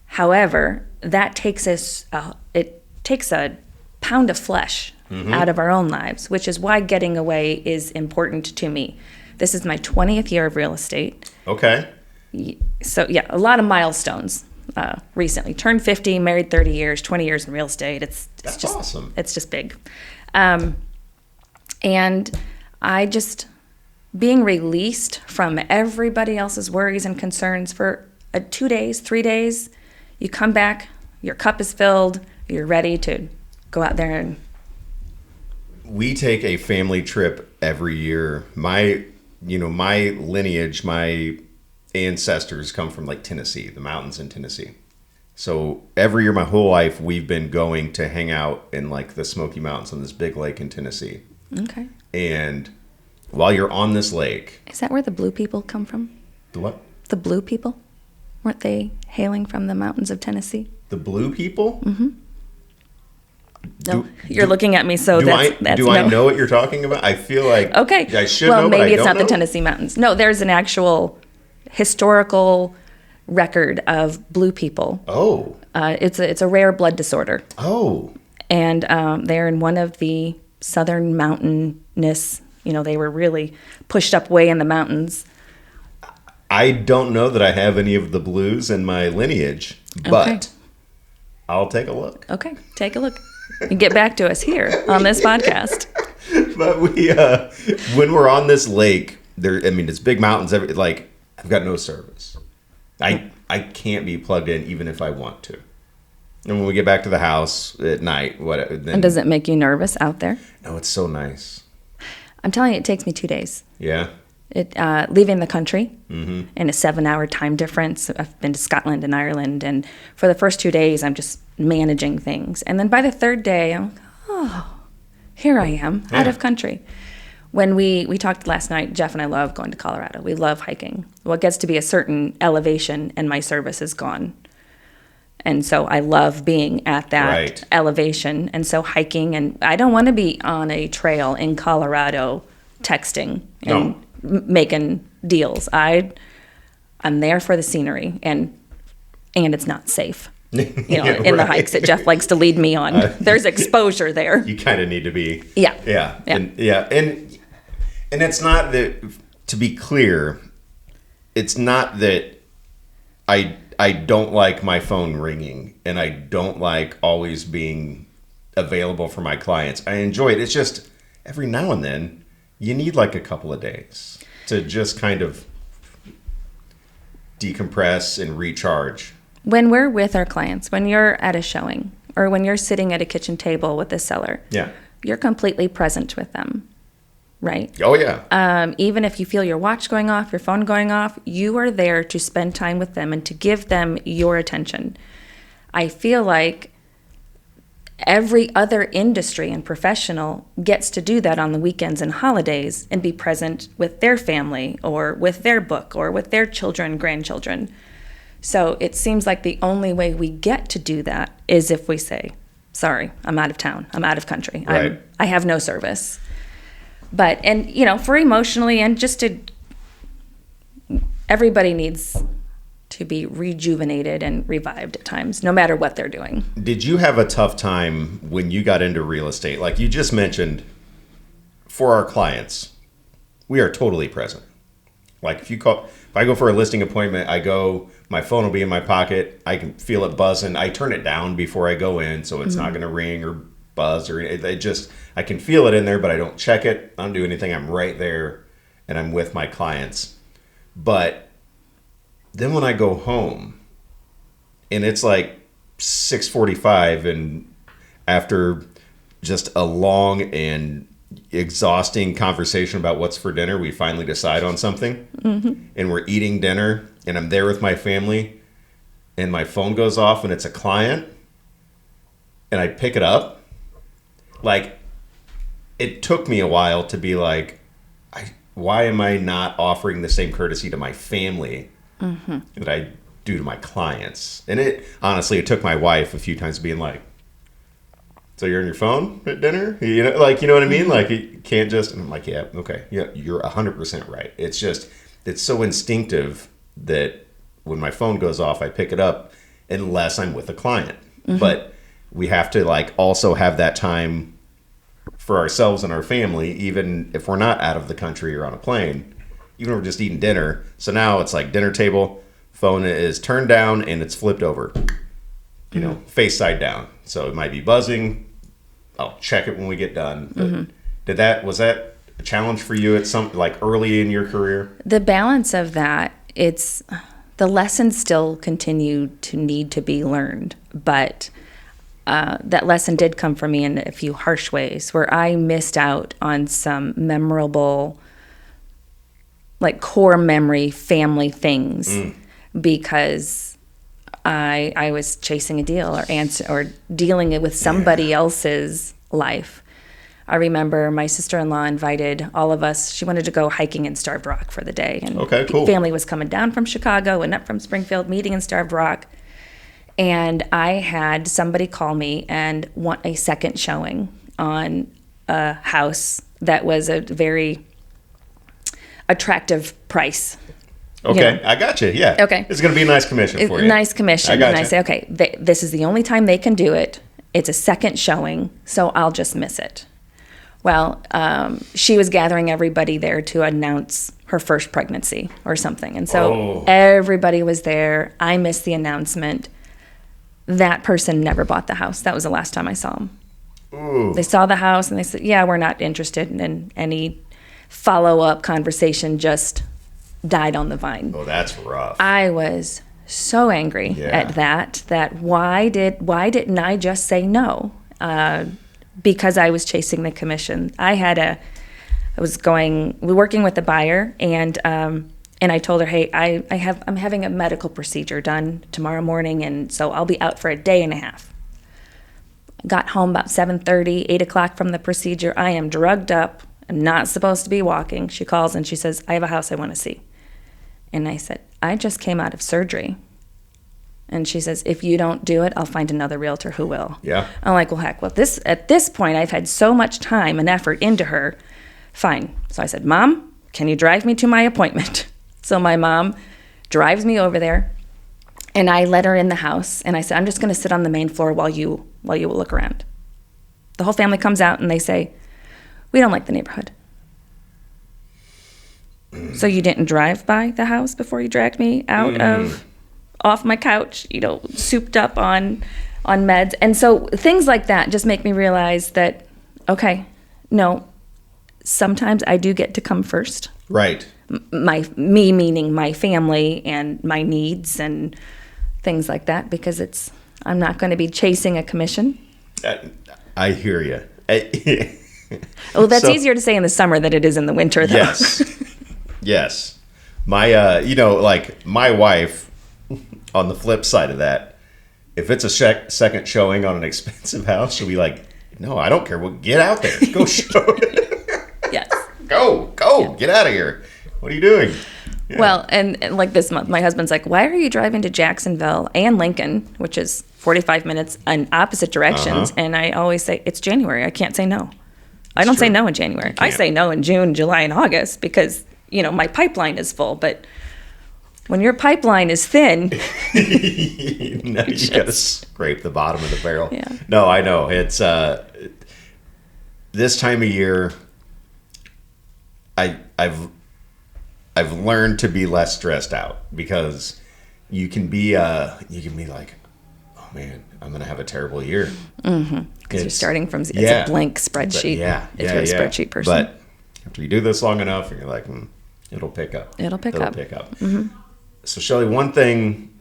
However, that takes it takes a pound of flesh out of our own lives, which is why getting away is important to me. This is my 20th year of real estate. Okay. So yeah, a lot of milestones recently. Turned 50, married 30 years, 20 years in real estate. That's That's just awesome. It's just big. And I just being released from everybody else's worries and concerns for 2 days, 3 days. You come back, your cup is filled, you're ready to go out there and We take a family trip every year. My lineage, my ancestors come from like Tennessee, the mountains in Tennessee. So every year, my whole life, we've been going to hang out in like the Smoky Mountains on this big lake in Tennessee. okay. And while you're on this lake, Is that where the blue people come from? the what? The blue people? Weren't they hailing from the mountains of Tennessee? The blue people? No, you're looking at me, so Do I that's no. know what you're talking about? I feel like Okay. I should well, know, but maybe I it's don't not the know. Tennessee mountains. No, there's an actual historical record of blue people. Oh, It's a rare blood disorder, oh, and they're in one of the southern mountainous. They were really pushed up way in the mountains. I don't know that I have any of the blues in my lineage, but Okay. I'll take a look. Okay, take a look. And get back to us here on this podcast. But when we're on this lake, it's big mountains. Like, I've got no service. I can't be plugged in even if I want to. And when we get back to the house at night, then, And does it make you nervous out there? no, it's so nice. I'm telling you, it takes me 2 days. Yeah. Leaving the country in a 7-hour time difference. I've been to Scotland and Ireland, and for the first 2 days, I'm just managing things. And then by the third day, I'm like, oh, here I am, out Yeah. of country. When we talked last night, Jeff and I love going to Colorado. We love hiking. Well, it gets to be a certain elevation, and my service is gone. And so I love being at that Right. elevation. And so hiking, and I don't want to be on a trail in Colorado texting and making deals. I'm there for the scenery, and it's not safe. Yeah, In the right. hikes that Jeff likes to lead me on. There's exposure there. You kind of need to be. Yeah. Yeah. Yeah. And it's not that, to be clear, it's not that I don't like my phone ringing and I don't like always being available for my clients. I enjoy it. It's just every now and then you need like a couple of days to just kind of decompress and recharge. When we're with our clients, when you're at a showing, or when you're sitting at a kitchen table with a seller, Yeah. you're completely present with them, right? Oh, yeah. Even if you feel your watch going off, your phone going off, you are there to spend time with them and to give them your attention. I feel like every other industry and professional gets to do that on the weekends and holidays and be present with their family or with their book or with their children, grandchildren. So it seems like the only way we get to do that is if we say, sorry, I'm out of town, I'm out of country, Right. I have no service. But, and for emotionally and just to, everybody needs to be rejuvenated and revived at times, no matter what they're doing. Did you have a tough time when you got into real estate? Like you just mentioned, for our clients, we are totally present. Like if I go for a listing appointment, my phone will be in my pocket. I can feel it buzzing. I turn it down before I go in, so it's not going to ring or buzz or I can feel it in there, but I don't check it. I don't do anything. I'm right there and I'm with my clients. But then when I go home and it's like 6:45 and after just a long and exhausting conversation about what's for dinner, we finally decide on something and we're eating dinner and I'm there with my family and my phone goes off and it's a client and I pick it up. Like it took me a while to be like, why am I not offering the same courtesy to my family that I do to my clients? And it took my wife a few times being like, so you're on your phone at dinner? You know what I mean? Like you can't just, and I'm like, yeah, okay. Yeah, you're 100% right. It's so instinctive that when my phone goes off, I pick it up unless I'm with a client. But we have to like also have that time for ourselves and our family, even if we're not out of the country or on a plane, even if we're just eating dinner. So now it's like dinner table, phone is turned down and it's flipped over, face side down. So it might be buzzing. I'll check it when we get done. But was that a challenge for you at some like early in your career? The balance of that, the lessons still continue to need to be learned, but that lesson did come for me in a few harsh ways where I missed out on some memorable, like core memory family things because I was chasing a deal or dealing with somebody else's life. I remember my sister-in-law invited all of us. She wanted to go hiking in Starved Rock for the day. And okay, cool. Family was coming down from Chicago and up from Springfield, meeting in Starved Rock. And I had somebody call me and want a second showing on a house that was a very attractive price. Okay, I got you. Yeah. Okay. It's going to be a nice commission for you. Nice commission. I got and you. I say, okay, this is the only time they can do it. It's a second showing, so I'll just miss it. Well, she was gathering everybody there to announce her first pregnancy or something. And so everybody was there. I missed the announcement. That person never bought the house. That was the last time I saw them. Ooh. They saw the house and they said, yeah, we're not interested in any follow-up conversation, just died on the vine. Oh, that's rough. I was so angry at that why didn't I just say no? Because I was chasing the commission. I was working with the buyer and I told her, hey, I'm having a medical procedure done tomorrow morning, and so I'll be out for a day and a half. Got home about 7:30, 8 o'clock from the procedure. I am drugged up. I'm not supposed to be walking. She calls and she says, I have a house I want to see. And I said, I just came out of surgery. And she says, if you don't do it, I'll find another realtor who will. Yeah. I'm like, well, heck, at this point, I've had so much time and effort into her. Fine. So I said, Mom, can you drive me to my appointment? So my mom drives me over there, and I let her in the house. And I said, I'm just going to sit on the main floor while you look around. The whole family comes out, and they say, we don't like the neighborhood. So you didn't drive by the house before you dragged me out off my couch, souped up on meds. And so things like that just make me realize that, okay, no, sometimes I do get to come first. Right. Me meaning my family and my needs and things like that because I'm not going to be chasing a commission. I hear you. Well, that's So- easier to say in the summer than it is in the winter, though. Yes. Yes. My, like my wife, on the flip side of that, if it's a second showing on an expensive house, she'll be like, no, I don't care. Well, get out there. Go show it. Yes. Go. Get out of here. What are you doing? Yeah. Well, and like this month, my husband's like, why are you driving to Jacksonville and Lincoln, which is 45 minutes in opposite directions? And I always say, it's January. I can't say no. I don't say no in January. I say no in June, July, and August because, my pipeline is full. But when your pipeline is thin, You got to scrape the bottom of the barrel. Yeah. No, I know. It's this time of year. I've learned to be less stressed out because you can be like, oh man, I'm gonna have a terrible year. because you're starting from it's a blank spreadsheet. If you're a spreadsheet person. But after you do this long enough, and you're like, it'll pick up. It'll pick up. So Shelley, one thing,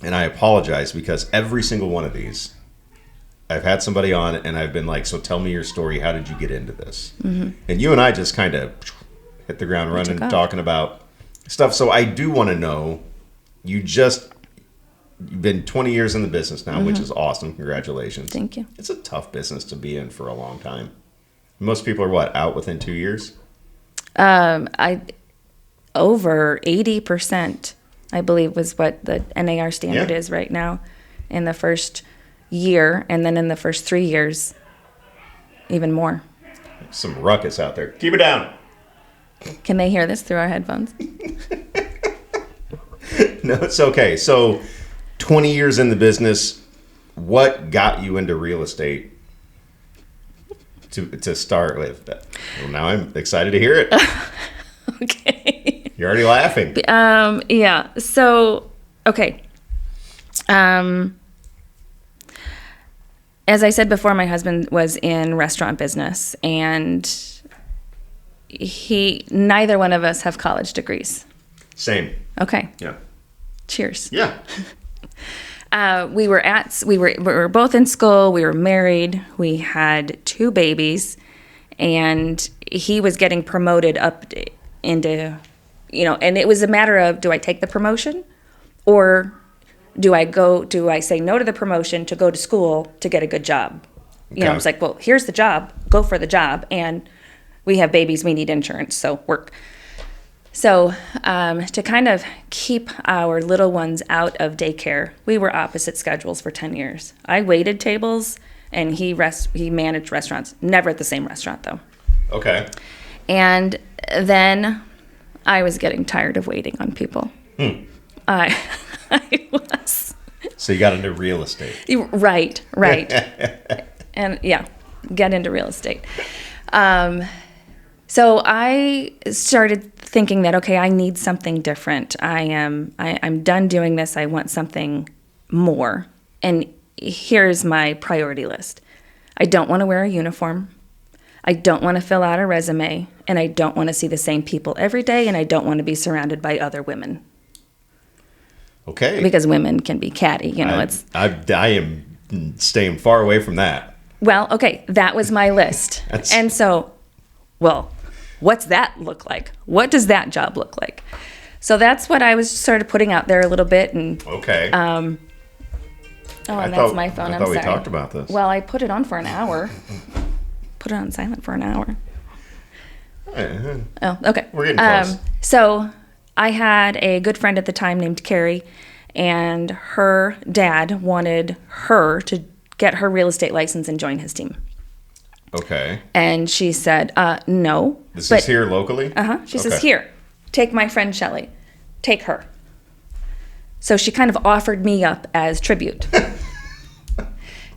and I apologize because every single one of these, I've had somebody on and I've been like, so tell me your story. How did you get into this? And you and I just kind of hit the ground running, talking about stuff. So I do want to know, you've been 20 years in the business now, which is awesome. Congratulations. Thank you. It's a tough business to be in for a long time. Most people are out within 2 years? Over 80%, I believe, was what the NAR standard is right now in the first year. And then in the first 3 years, even more. Some ruckus out there. Keep it down. Can they hear this through our headphones? No, it's okay. So 20 years in the business, what got you into real estate to start with? Well, now I'm excited to hear it. Okay. You're already laughing. Yeah. So, okay. As I said before, my husband was in restaurant business, and neither one of us have college degrees. Same. Okay. Yeah. Cheers. Yeah. We were both in school. We were married. We had 2 babies, and he was getting promoted up into, and it was a matter of, do I take the promotion, or do I say no to the promotion to go to school to get a good job? Okay. I was like, well, here's the job. Go for the job, and we have babies. We need insurance, so work. So to kind of keep our little ones out of daycare, we were opposite schedules for 10 years. I waited tables, and he managed restaurants. Never at the same restaurant, though. Okay. And then I was getting tired of waiting on people. I was. So you got into real estate. Right. And get into real estate. So I started thinking that, okay, I need something different. I'm done doing this. I want something more. And here's my priority list. I don't want to wear a uniform. I don't want to fill out a resume. And I don't want to see the same people every day. And I don't want to be surrounded by other women. Okay. Because women can be catty. I am staying far away from that. Well, okay, that was my list. And so, what's that look like? What does that job look like? So that's what I was sort of putting out there a little bit. And okay. And that's my phone. I I'm thought sorry. we talked about this. Well, I put it on for an hour. Put it on silent for an hour. Oh, okay. We're getting close. So I had a good friend at the time named Carrie, and her dad wanted her to get her real estate license and join his team. Okay. And she said, no. This is here locally? She says, here, take my friend Shelley. Take her. So she kind of offered me up as tribute.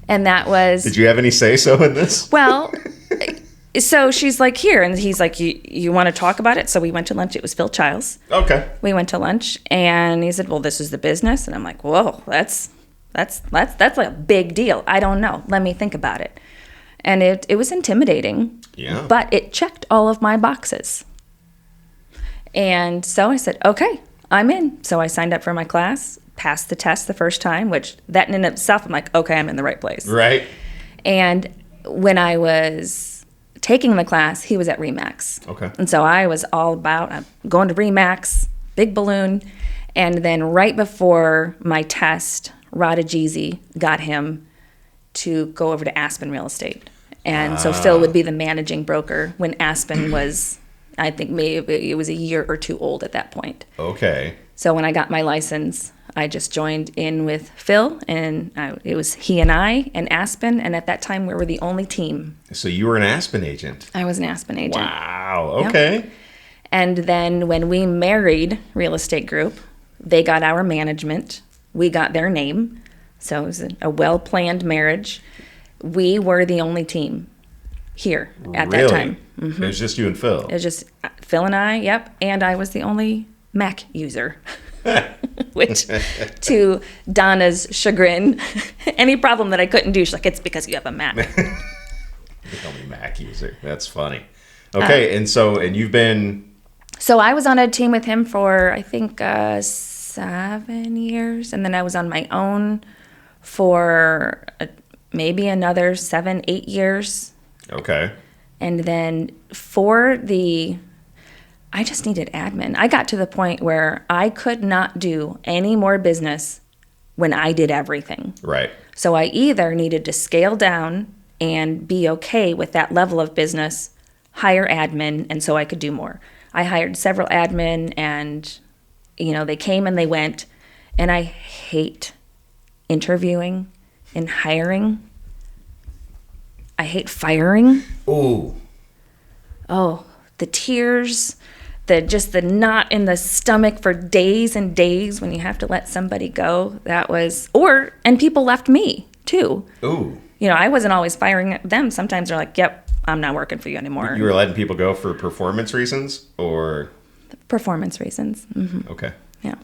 And that was... Did you have any say-so in this? Well, so she's like, here. And he's like, you want to talk about it? So we went to lunch. It was Phil Childs. Okay. We went to lunch, and he said, well, this is the business. And I'm like, whoa, that's like a big deal. I don't know. Let me think about it. And it was intimidating. Yeah. But it checked all of my boxes. And so I said, okay, I'm in. So I signed up for my class, passed the test the first time, which that in and of itself, I'm like, okay, I'm in the right place. Right. And when I was taking the class, he was at Remax. Okay. And so I was all about I'm going to Remax, big balloon. And then right before my test, Rada Jeezy got him to go over to Aspen Real Estate. And so Phil would be the managing broker when Aspen was, I think maybe it was a year or two old at that point. Okay. So when I got my license, I just joined in with Phil, and it was he and I and Aspen, and at that time we were the only team. So you were an Aspen agent. I was an Aspen agent. Wow. Okay. Yep. And then when we married Real Estate Group, they got our management. We got their name. So it was a well-planned marriage. We were the only team here at that time. Mm-hmm. It was just you and Phil. It was just Phil and I, yep. And I was the only Mac user. Which, to Donna's chagrin, any problem that I couldn't do, she's like, it's because you have a Mac. The only Mac user. That's funny. Okay, and you've been... So I was on a team with him for, I think, 7 years. And then I was on my own for maybe another 7, 8 years. Okay. And then I just needed admin. I got to the point where I could not do any more business when I did everything. Right. So I either needed to scale down and be okay with that level of business, hire admin, and so I could do more. I hired several admin, and they came and they went, and I hate interviewing and hiring. I hate firing. Ooh. Oh, the tears, the knot in the stomach for days and days when you have to let somebody go. And people left me too. Ooh. I wasn't always firing them. Sometimes they're like, yep, I'm not working for you anymore. You were letting people go for performance reasons or? Performance reasons. Mm-hmm. Okay. Yeah.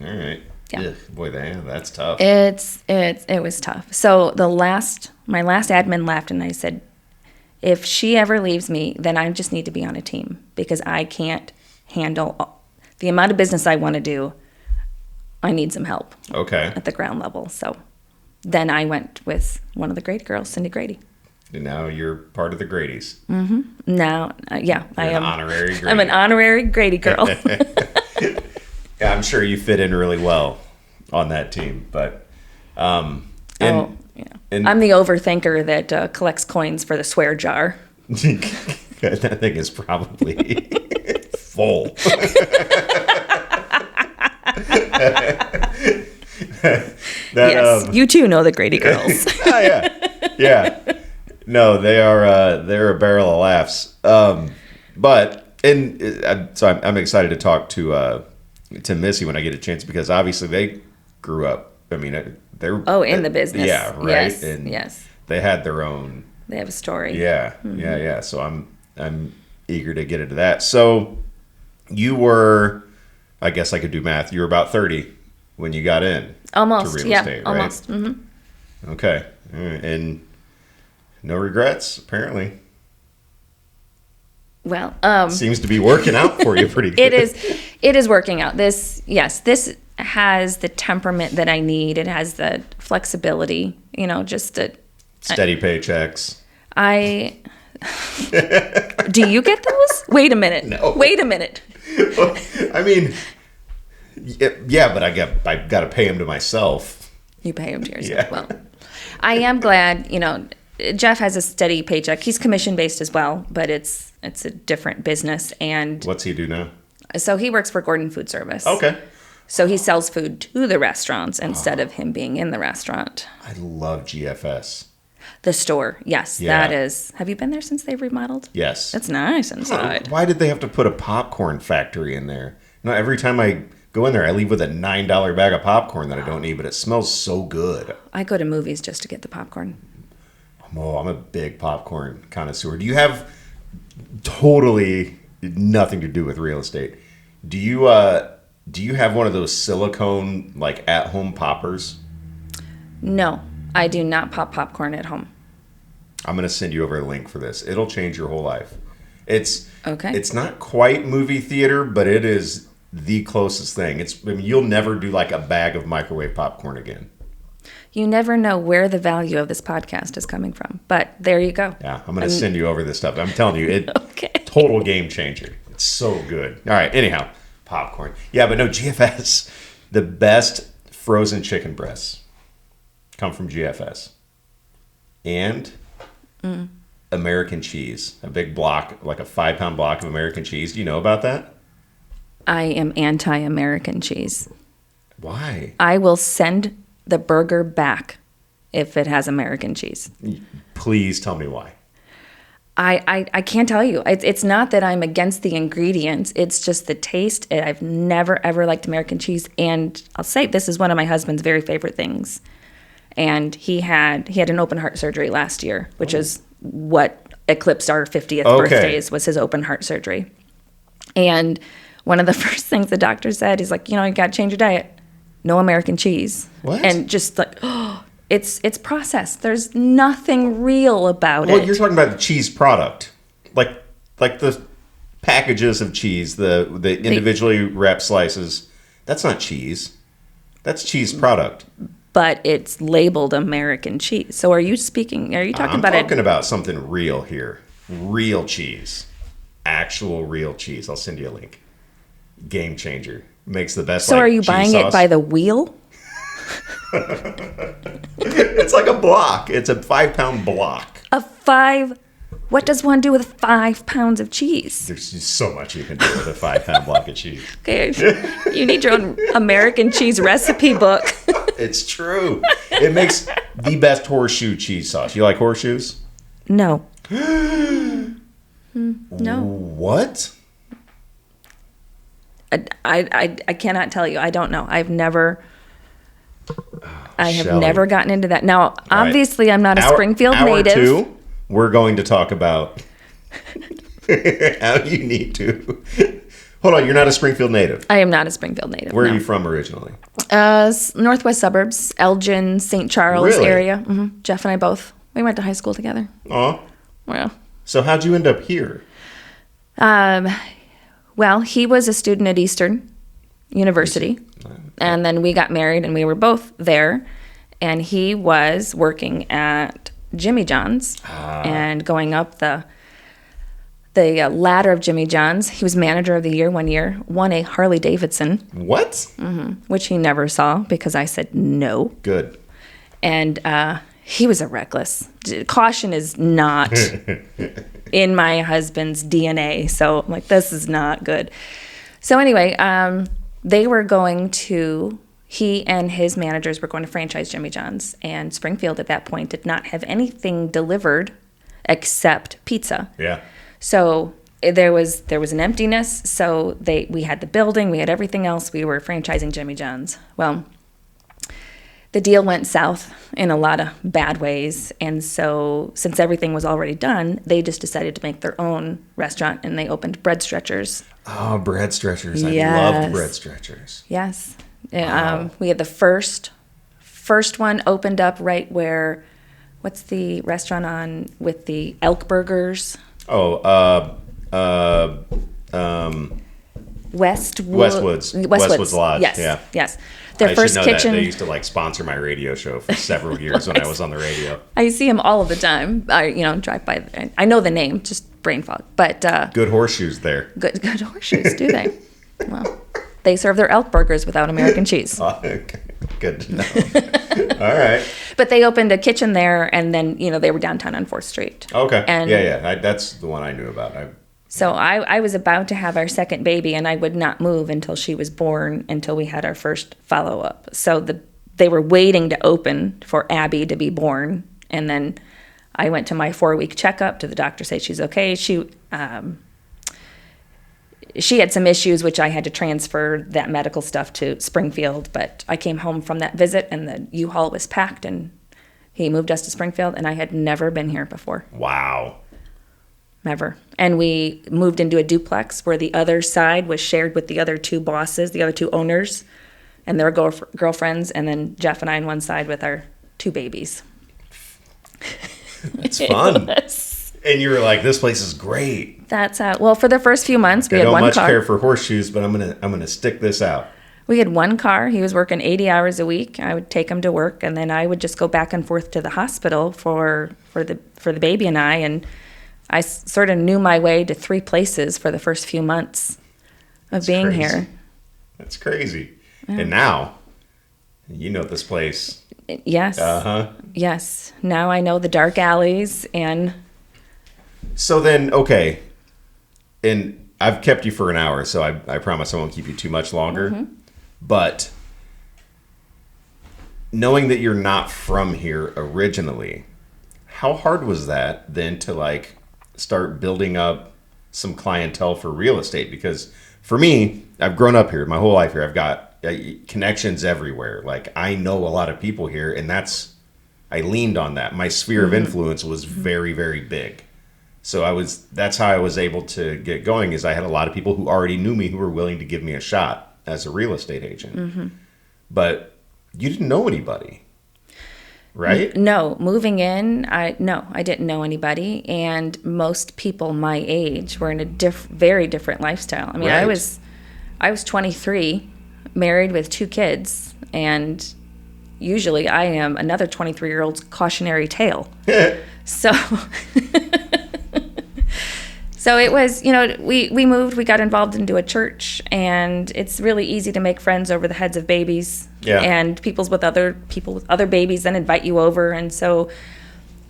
All right. Yeah. Ugh, boy, that's tough. It was tough. So my last admin left, and I said, if she ever leaves me, then I just need to be on a team because I can't handle the amount of business I want to do. I need some help. Okay. At the ground level. So then I went with one of the Grady girls, Cindy Grady. And now you're part of the Gradys. Mm-hmm. Now, yeah, I am. Honorary Grady. I'm an honorary Grady girl. Yeah, I'm sure you fit in really well on that team, but yeah. I'm the overthinker that collects coins for the swear jar. That thing is probably full. Yes, you too know the Grady girls. Yeah. No, they're a barrel of laughs. So I'm excited to talk to Missy when I get a chance because obviously they grew up. I mean, they're in the business. Yeah, right. Yes, and yes. They had their own. They have a story. Yeah, mm-hmm. Yeah. So I'm eager to get into that. So you were, I guess I could do math. You were about 30 when you got in. Almost. To real estate, right? Almost. Mm-hmm. Okay. All right. And no regrets, apparently. Well, seems to be working out for you pretty good. It is working out. This has the temperament that I need. It has the flexibility, just a steady paychecks. Do you get those? Wait a minute. No. Wait a minute. Well, I mean, yeah, but I got to pay them to myself. You pay them to yourself. Yeah. Well, I am glad, Jeff has a steady paycheck. He's commission based as well, but it's a different business. And what's he do now? So he works for Gordon Food Service. Okay. So he sells food to the restaurants instead of him being in the restaurant. I love GFS. The store, yes, yeah. That is. Have you been there since they've remodeled? Yes. It's nice inside. Why did they have to put a popcorn factory in there? Every time I go in there, I leave with a $9 bag of popcorn that I don't need, but it smells so good. I go to movies just to get the popcorn. Oh, I'm a big popcorn connoisseur. Do you have totally nothing to do with real estate? Do you have one of those silicone at-home poppers? No, I do not pop popcorn at home. I'm going to send you over a link for this. It'll change your whole life. It's okay. It's not quite movie theater, but it is the closest thing. You'll never do like a bag of microwave popcorn again. You never know where the value of this podcast is coming from, but there you go. Yeah, I'm going to send you over this stuff. I'm telling you, Okay. Total game changer. It's so good. All right, anyhow, popcorn. Yeah, but no, GFS, the best frozen chicken breasts come from GFS. And American cheese, a big block, like a 5-pound block of American cheese. Do you know about that? I am anti-American cheese. Why? I will send the burger back if it has American cheese. Please tell me why. I can't tell you. It's not that I'm against the ingredients. It's just the taste. I've never, ever liked American cheese. And I'll say this is one of my husband's very favorite things. And he had an open heart surgery last year, which is what eclipsed our 50th birthdays, was his open heart surgery. And one of the first things the doctor said, he's like, you got to change your diet. No American cheese. What? And just like, it's processed. There's nothing real about it. Well, you're talking about the cheese product. Like the packages of cheese, the individually wrapped slices. That's not cheese. That's cheese product. But it's labeled American cheese. So are you talking about it? I'm talking about something real here. Real cheese. Actual real cheese. I'll send you a link. Game changer. Makes the best. So are you cheese buying sauce. it by the wheel? It's like a block. It's a 5-pound block. What does one do with 5 pounds of cheese? There's just so much you can do with a 5-pound block of cheese. Okay, you need your own American cheese recipe book. It's true. It makes the best horseshoe cheese sauce. You like horseshoes? No. No. What? I cannot tell you. I don't know. I have never Shelley. gotten into that. Now, All obviously, right. I'm not a Springfield hour native. 2, we're going to talk about how you need to. Hold on, you're not a Springfield native. I am not a Springfield native. Where no. are you from originally? Northwest suburbs, Elgin, St. Charles Really? area. Mm-hmm. Jeff and I both. We went to high school together. Aw. Well. So how'd you end up here? Well, he was a student at Eastern University, and then we got married, and we were both there. And he was working at Jimmy John's and going up the ladder of Jimmy John's. He was manager of the year one year, won a Harley Davidson. What? Mm-hmm, which he never saw because I said no. Good. And he was a reckless. Caution is not in my husband's DNA. So I'm like, this is not good. So anyway, he and his managers were going to franchise Jimmy John's. And Springfield at that point did not have anything delivered except pizza. Yeah. So there was an emptiness. So we had the building, we had everything else. We were franchising Jimmy John's. Well, the deal went south in a lot of bad ways. And so since everything was already done, they just decided to make their own restaurant, and they opened Bread Stretchers. Oh, bread stretchers. I Yes. loved bread stretchers. Yes. Wow. We had the first one opened up right where, what's the restaurant on with the elk burgers? Oh, Westwood's Lodge. Yes. Yeah. Yes. Their first should know kitchen. That. They used to sponsor my radio show for several years when I was on the radio. I see them all of the time. I drive by. I know the name, just brain fog. But good horseshoes there. Good horseshoes, do they? Well, they serve their elk burgers without American cheese. Oh, okay. Good to know. All right. But they opened a kitchen there, and then they were downtown on 4th Street. Okay. And yeah. That's the one I knew about. So I was about to have our second baby, and I would not move until she was born, until we had our first follow-up. So they were waiting to open for Abby to be born, and then I went to my 4-week checkup. To the doctor say she's okay. She had some issues, which I had to transfer that medical stuff to Springfield. But I came home from that visit, and the U-Haul was packed, and he moved us to Springfield, and I had never been here before. Wow. Never. And we moved into a duplex where the other side was shared with the other 2 bosses, the other 2 owners, and their girlfriends, and then Jeff and I on one side with our 2 babies. It's fun. And you were like, this place is great. That's well, for the first few months, we I had don't one much car. care for horseshoes, but I'm gonna stick this out. We had one car. He was working 80 hours a week. I would take him to work, and then I would just go back and forth to the hospital for the baby and I. And I sort of knew my way to 3 places for the first few months of being Crazy. here. That's crazy. And now, you know this place. Yes. Yes. Now I know the dark alleys and. So then, okay, and I've kept you for an hour, so I promise I won't keep you too much longer. But knowing that you're not from here originally, how hard was that then to like start building up some clientele for real estate? Because for me, I've grown up here my whole life here. I've got connections everywhere. Like I know a lot of people here, and I leaned on that. My sphere of influence was very, very big. So that's how I was able to get going, is I had a lot of people who already knew me who were willing to give me a shot as a real estate agent. But you didn't know anybody, right? No, moving in, I didn't know anybody, and most people my age were in a very different lifestyle. I mean, Right. I was 23, married with 2 kids, and usually I am another 23-year-old's cautionary tale. So So it was, we moved, we got involved into a church, and it's really easy to make friends over the heads of babies. Yeah. And people with other babies then invite you over. And so,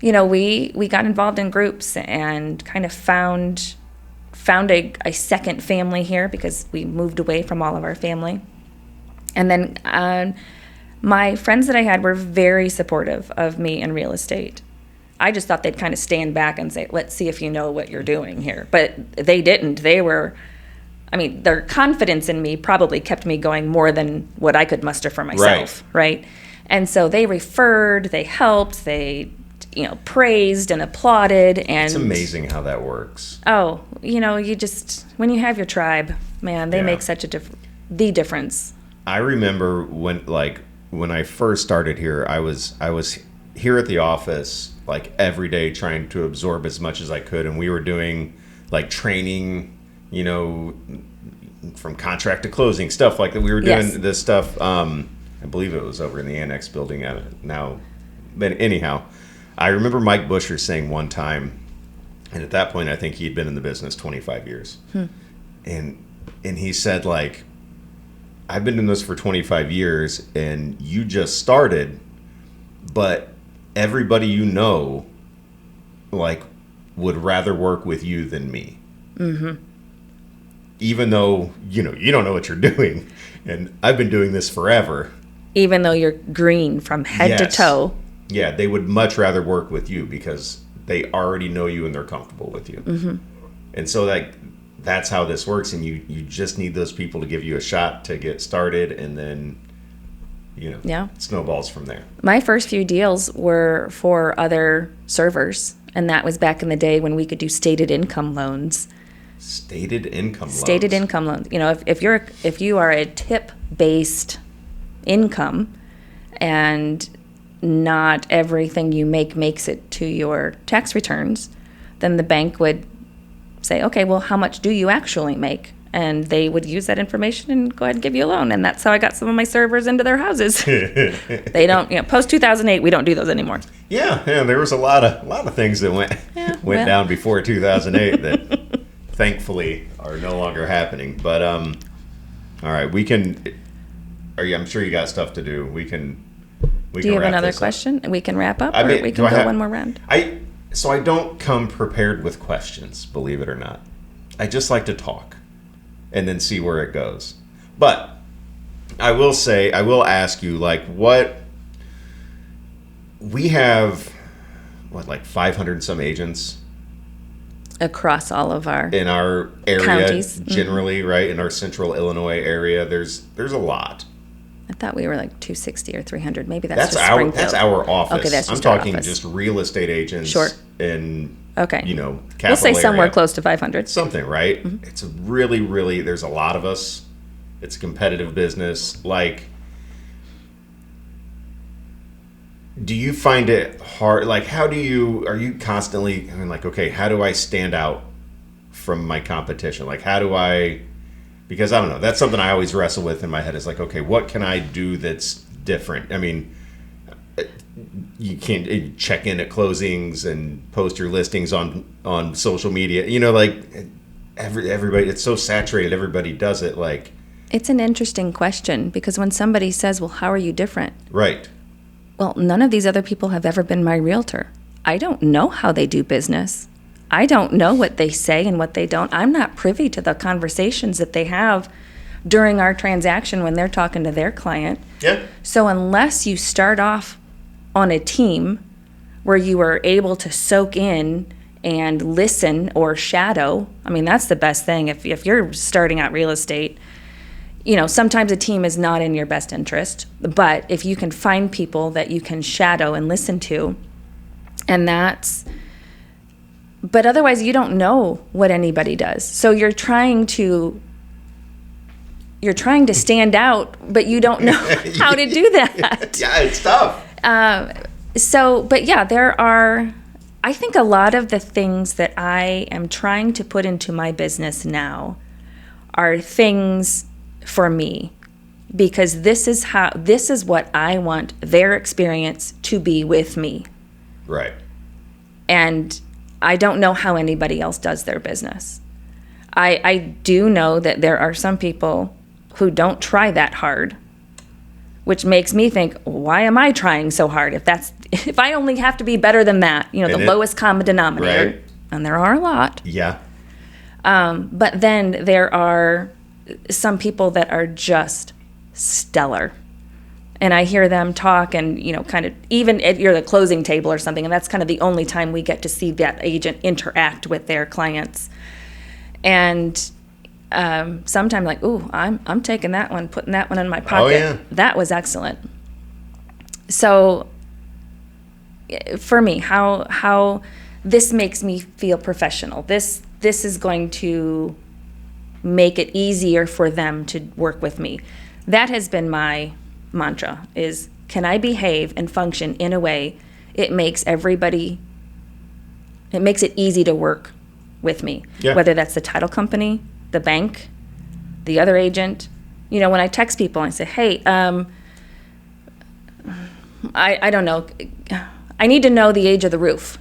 we got involved in groups and kind of found a second family here because we moved away from all of our family. And then my friends that I had were very supportive of me in real estate. I just thought they'd kind of stand back and say, let's see if you know what you're doing here. But they didn't. Their confidence in me probably kept me going more than what I could muster for myself, right? And so they referred, they helped, they, praised and applauded. And It's amazing how that works. Oh, you just, when you have your tribe, man, they make such the difference. I remember when I first started here, I was here at the office like every day trying to absorb as much as I could, and we were doing like training, from contract to closing, stuff like that. We were doing this stuff. I believe it was over in the annex building now. But anyhow, I remember Mike Busher saying one time, and at that point I think he'd been in the business 25 years, and he said, like, I've been doing this for 25 years and you just started, but everybody would rather work with you than me. Even though, you don't know what you're doing. And I've been doing this forever. Even though you're green from head to toe. Yeah, they would much rather work with you because they already know you and they're comfortable with you. And so that's how this works, and you just need those people to give you a shot to get started, and then it snowballs from there. My first few deals were for other servers, and that was back in the day when we could do stated income loans. Stated income loans. Stated income loans. If you are a tip-based income, and not everything you make makes it to your tax returns, then the bank would say, okay, well, how much do you actually make? And they would use that information and go ahead and give you a loan. And that's how I got some of my servers into their houses. They don't, post 2008, we don't do those anymore. Yeah, there was a lot of things that went down before 2008 that thankfully are no longer happening. But all right, I'm sure you got stuff to do. We can. Do you have another question? We can wrap up, we can go one more round. So I don't come prepared with questions, believe it or not. I just like to talk and then see where it goes. But I will ask you, like, we have, like 500 and some agents? Across all of our in our area, counties. Generally, right? In our central Illinois area, there's a lot. I thought we were like 260 or 300. Maybe that's just our office. Okay, that's just I'm our talking office. just real estate agents. Sure. In we'll capital say somewhere area. close to 500. Something, right? It's a really, really. There's a lot of us. It's a competitive business. Like, do you find it hard? Like, are you constantly like, okay, how do I stand out from my competition? Like, how do I, because I don't know, that's something I always wrestle with in my head is like, okay, what can I do that's different? I mean, you can't check in at closings and post your listings on social media. You know, like everybody, it's so saturated. Everybody does it. Like, It's an interesting question because when somebody says, well, how are you different? right. Well, none of these other people have ever been my realtor. I don't know how they do business. I don't know what they say and what they don't. I'm not privy to the conversations that they have during our transaction when they're talking to their client. Yeah. So unless you start off on a team where you are able to soak in and listen or shadow, I mean, that's the best thing. If you're starting out real estate, you know, sometimes a team is not in your best interest, but if you can find people that you can shadow and listen to, and but otherwise you don't know what anybody does. So you're trying to stand out, but you don't know how to do that. Yeah, it's tough. But yeah, there are, I think a lot of the things that I am trying to put into my business now are things for me, because this is what I want their experience to be with me. Right. And I don't know how anybody else does their business. I do know that there are some people who don't try that hard, which makes me think, why am I trying so hard? If I only have to be better than that, you know, the lowest common denominator, right. And there are a lot. Yeah. But then there are some people that are just stellar. And I hear them talk and, you know, kind of even at the closing table or something, and that's kind of the only time we get to see that agent interact with their clients. And sometimes like, ooh, I'm taking that one, putting that one in my pocket. Oh, yeah. That was excellent. So for me, how this makes me feel professional. This is going to make it easier for them to work with me. That has been my mantra, is can I behave and function in a way it makes it easy to work with me. Yeah. Whether that's the title company, the bank, the other agent. You know, when I text people, I say, hey, I don't know, I need to know the age of the roof.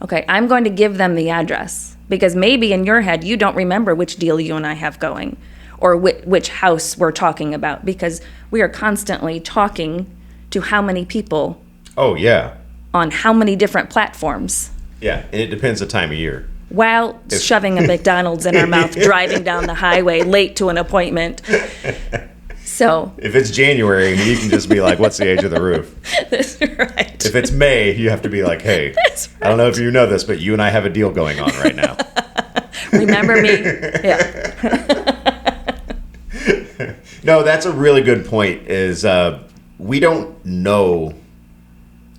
Okay, I'm going to give them the address because maybe in your head you don't remember which deal you and I have going or which house we're talking about, because we are constantly talking to how many people. Oh, yeah. On how many different platforms. Yeah, and it depends the time of year. While shoving a McDonald's in our mouth, driving down the highway, late to an appointment. So if it's January, you can just be like, what's the age of the roof? That's right. If it's May, you have to be like, hey, That's right. I don't know if you know this, but you and I have a deal going on right now. Remember me? Yeah. No, that's a really good point, is we don't know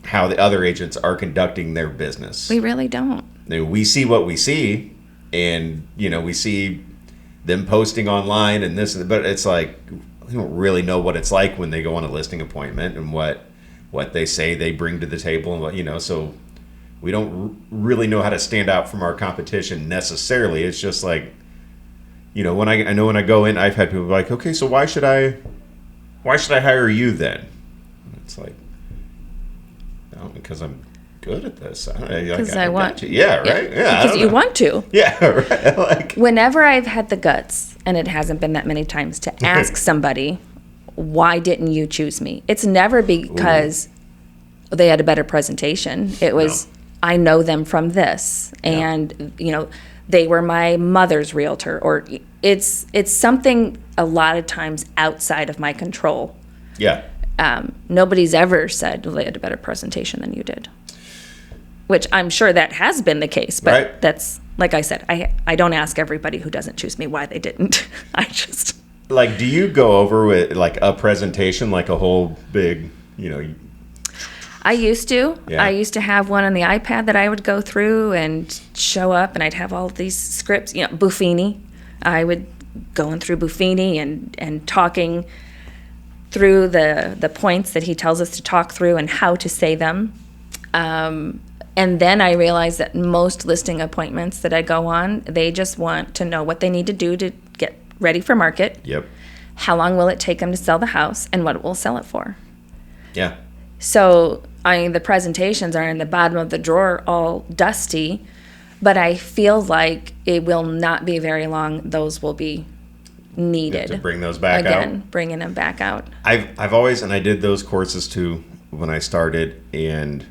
how the other agents are conducting their business. We really don't. We see what we see, and, you know, we see them posting online and this, but it's like, we don't really know what it's like when they go on a listing appointment and what they say they bring to the table, and what, you know, so we don't really know how to stand out from our competition necessarily. It's just like, you know, when I know when I go in, I've had people be like, okay, so why should I hire you then? It's like, no, because I'm good at this. Because I want to. Yeah, right. Yeah, because you want to. Yeah, right. Like, whenever I've had the guts, and it hasn't been that many times, to ask somebody, why didn't you choose me? It's never because they had a better presentation. It was, I know them from this, and you know, they were my mother's realtor, or it's something a lot of times outside of my control. Yeah. Nobody's ever said, well, they had a better presentation than you did. Which I'm sure that has been the case, but right. That's, like I said, I don't ask everybody who doesn't choose me why they didn't. I just... Like, do you go over with, like, a presentation, like a whole big, you know... I used to. Yeah. I used to have one on the iPad that I would go through and show up, and I'd have all these scripts, you know, Buffini. I would going through Buffini and talking through the points that he tells us to talk through and how to say them. And then I realized that most listing appointments that I go on, they just want to know what they need to do to get ready for market. Yep. How long will it take them to sell the house, and what it will sell it for. Yeah. So the presentations are in the bottom of the drawer, all dusty, but I feel like it will not be very long. Those will be needed. To bring those back Again, out. bringing them back out. I've always, and I did those courses too when I started, and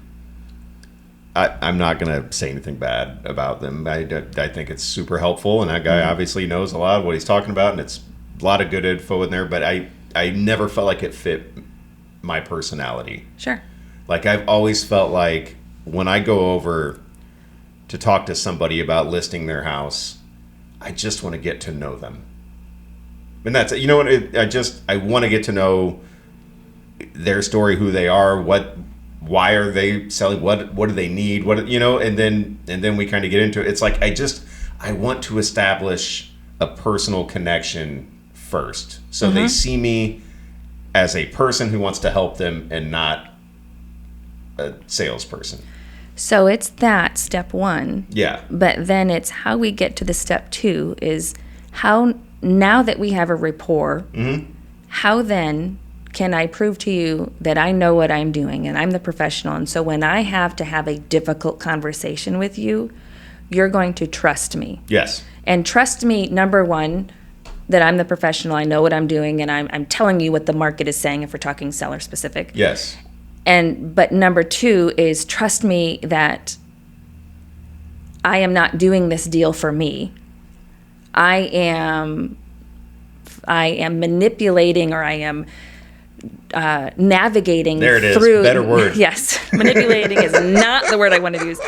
I'm not going to say anything bad about them. I think it's super helpful, and that guy obviously knows a lot of what he's talking about, and it's a lot of good info in there, but I never felt like it fit my personality. Sure. Like, I've always felt like when I go over to talk to somebody about listing their house, I just want to get to know them. And that's it. You know what? I want to get to know their story, who they are, why are they selling, what do they need, and then we kind of get into it. It's like I want to establish a personal connection first, so they see me as a person who wants to help them and not a salesperson. So it's that step one. Yeah. But then it's how we get to the step two is how, now that we have a rapport, how then can I prove to you that I know what I'm doing and I'm the professional? And so when I have to have a difficult conversation with you, you're going to trust me. Yes. And trust me, number one, that I'm the professional, I know what I'm doing, and I'm telling you what the market is saying if we're talking seller specific. Yes. But number two is trust me that I am not doing this deal for me. I am manipulating, or I am navigating there it is. through. Better word. Yes, manipulating is not the word I want to use.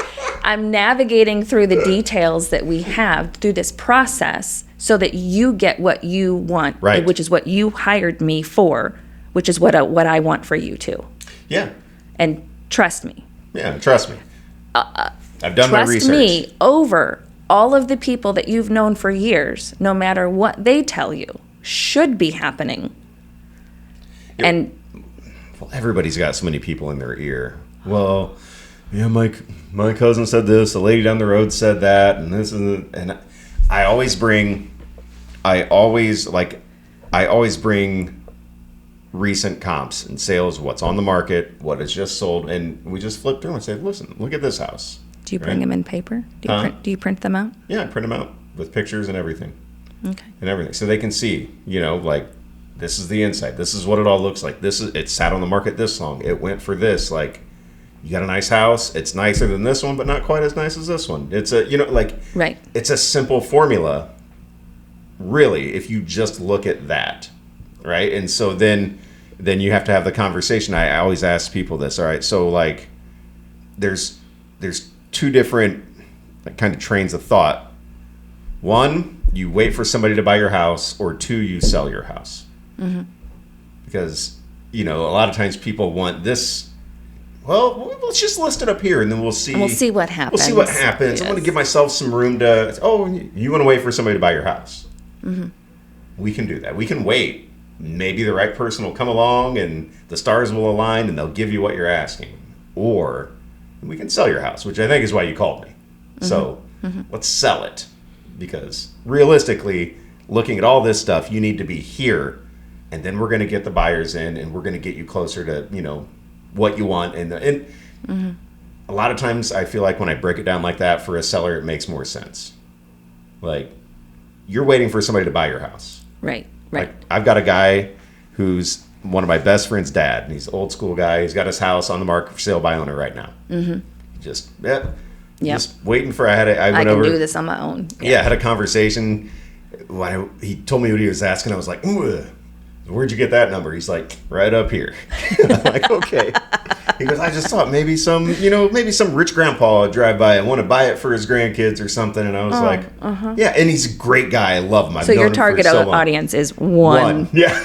I'm navigating through the details that we have through this process so that you get what you want, right, which is what you hired me for, which is what I want for you too. Yeah. And trust me. Yeah, trust me. I've done my research. Trust me over all of the people that you've known for years, no matter what they tell you, should be happening. And well, everybody's got so many people in their ear. Well, yeah, my cousin said this, the lady down the road said that, and this and I always bring recent comps and sales, what's on the market, what is just sold, and we just flip through and say, listen, look at this house. Do you bring them in paper? Do you print them out? Yeah, I print them out with pictures and everything. Okay. And everything, so they can see, like, this is the inside. This is what it all looks like. It sat on the market this long. It went for this. Like, you got a nice house. It's nicer than this one, but not quite as nice as this one. It's right. It's a simple formula, really, if you just look at that, right? And so then you have to have the conversation. I always ask people this. All right, so like, there's two different kind of trains of thought. One, you wait for somebody to buy your house, or two, you sell your house. Mm-hmm. Because, a lot of times people want this, well, let's just list it up here and then we'll see. And we'll see what happens. Yes. I want to give myself some room to, you want to wait for somebody to buy your house. Mm-hmm. We can do that. We can wait. Maybe the right person will come along and the stars will align and they'll give you what you're asking. Or we can sell your house, which I think is why you called me. Mm-hmm. So let's sell it. Because realistically, looking at all this stuff, you need to be here, and then we're going to get the buyers in, and we're going to get you closer to what you want. And a lot of times, I feel like when I break it down like that for a seller, it makes more sense. Like, you're waiting for somebody to buy your house. Right. Like, I've got a guy who's one of my best friend's dad, and he's an old school guy. He's got his house on the market for sale by owner right now. Mm-hmm. Just waiting for. I went over. I can do this on my own. Yeah, I had a conversation. He told me what he was asking. I was like, where'd you get that number? He's like, right up here. I'm like, okay. He goes, I just thought maybe some rich grandpa would drive by and want to buy it for his grandkids or something. And I was yeah, and he's a great guy. I love him. I've known your him target for so long. audience is one. Yeah.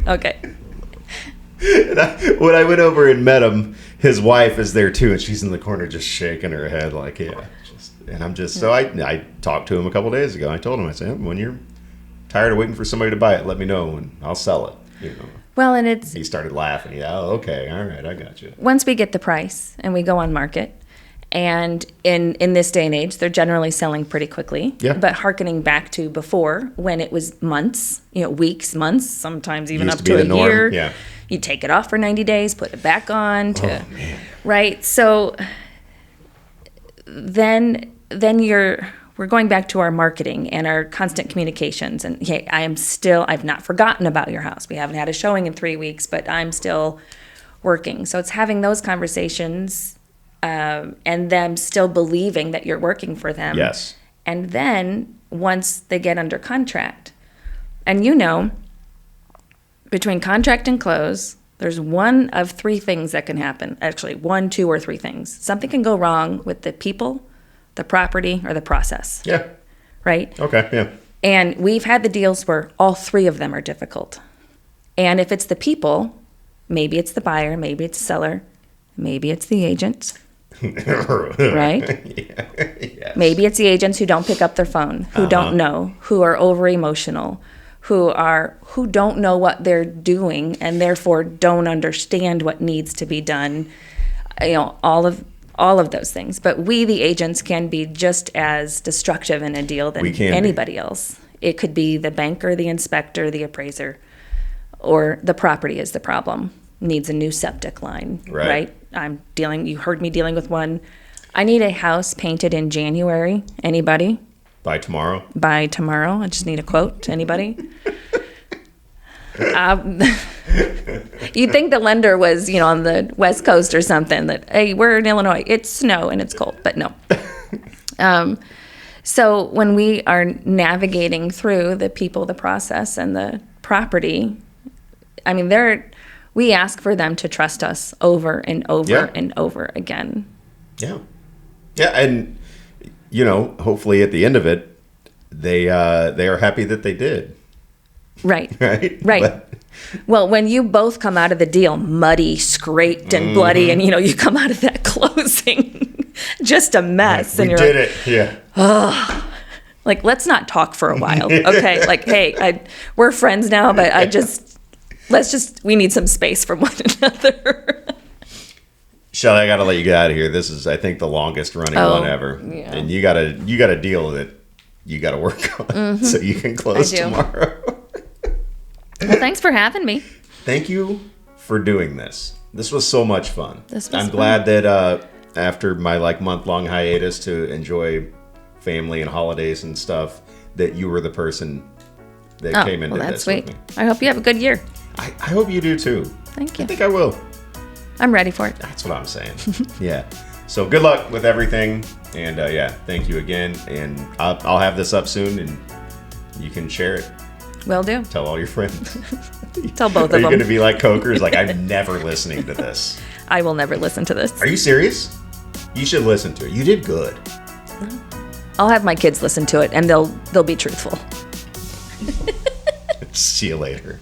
Okay. And when I went over and met him, his wife is there too, and she's in the corner just shaking her head like, so I talked to him a couple days ago. I told him, I said, when you're tired of waiting for somebody to buy it, let me know and I'll sell it. Well, and he started laughing. Yeah, okay, all right, I got you. Once we get the price and we go on market, And in this day and age, they're generally selling pretty quickly. Yeah. But hearkening back to before, when it was months, weeks, months, sometimes even Used up to be to the a norm. year. Yeah. You take it off for 90 days, put it back on to, Oh, man. right? So then we're going back to our marketing and our constant communications. And hey, I've not forgotten about your house. We haven't had a showing in 3 weeks, but I'm still working. So it's having those conversations and them still believing that you're working for them. Yes. And then once they get under contract, and between contract and close, there's one of three things that can happen. Actually, 1, 2, or 3 things. Something can go wrong with the people, the property, or the process. Yeah. Right? Okay. Yeah. And we've had the deals where all 3 of them are difficult. And if it's the people, maybe it's the buyer, maybe it's the seller, maybe it's the agent. Right? Yeah. Yes. Maybe it's the agents who don't pick up their phone, who don't know, who are over emotional, who don't know what they're doing and therefore don't understand what needs to be done. All of those things. But we, the agents, can be just as destructive in a deal than anybody else. It could be the banker, the inspector, the appraiser, or the property is the problem. Needs a new septic line, right? You heard me dealing with one. I need a house painted in January. Anybody? By tomorrow? By tomorrow. I just need a quote. Anybody? You'd think the lender was, on the West Coast or something, that, hey, we're in Illinois. It's snow and it's cold, but no. So when we are navigating through the people, the process, and the property, we ask for them to trust us over and over and over again. Yeah. Yeah, and, hopefully at the end of it, they are happy that they did. Right. Right? Right. Well, when you both come out of the deal muddy, scraped, and bloody, and, you come out of that closing just a mess. And we did it. Yeah. Let's not talk for a while, okay? Hey, we're friends now, but we need some space from one another. Shelley, I got to let you get out of here. This is, I think, the longest running one ever. Yeah. And you got a deal that you got to work on so you can close tomorrow. Well, thanks for having me. Thank you for doing this. This was so much fun. I'm glad that after my month-long hiatus to enjoy family and holidays and stuff, that you were the person that came into that's this sweet. with me. I hope you have a good year. I hope you do too. Thank you. I think I will. I'm ready for it. That's what I'm saying. Yeah. So good luck with everything. And thank you again. And I'll have this up soon and you can share it. Will do. Tell all your friends. Tell both of them. Are you going to be like Coker's? I'm never listening to this. I will never listen to this. Are you serious? You should listen to it. You did good. I'll have my kids listen to it and they'll be truthful. See you later.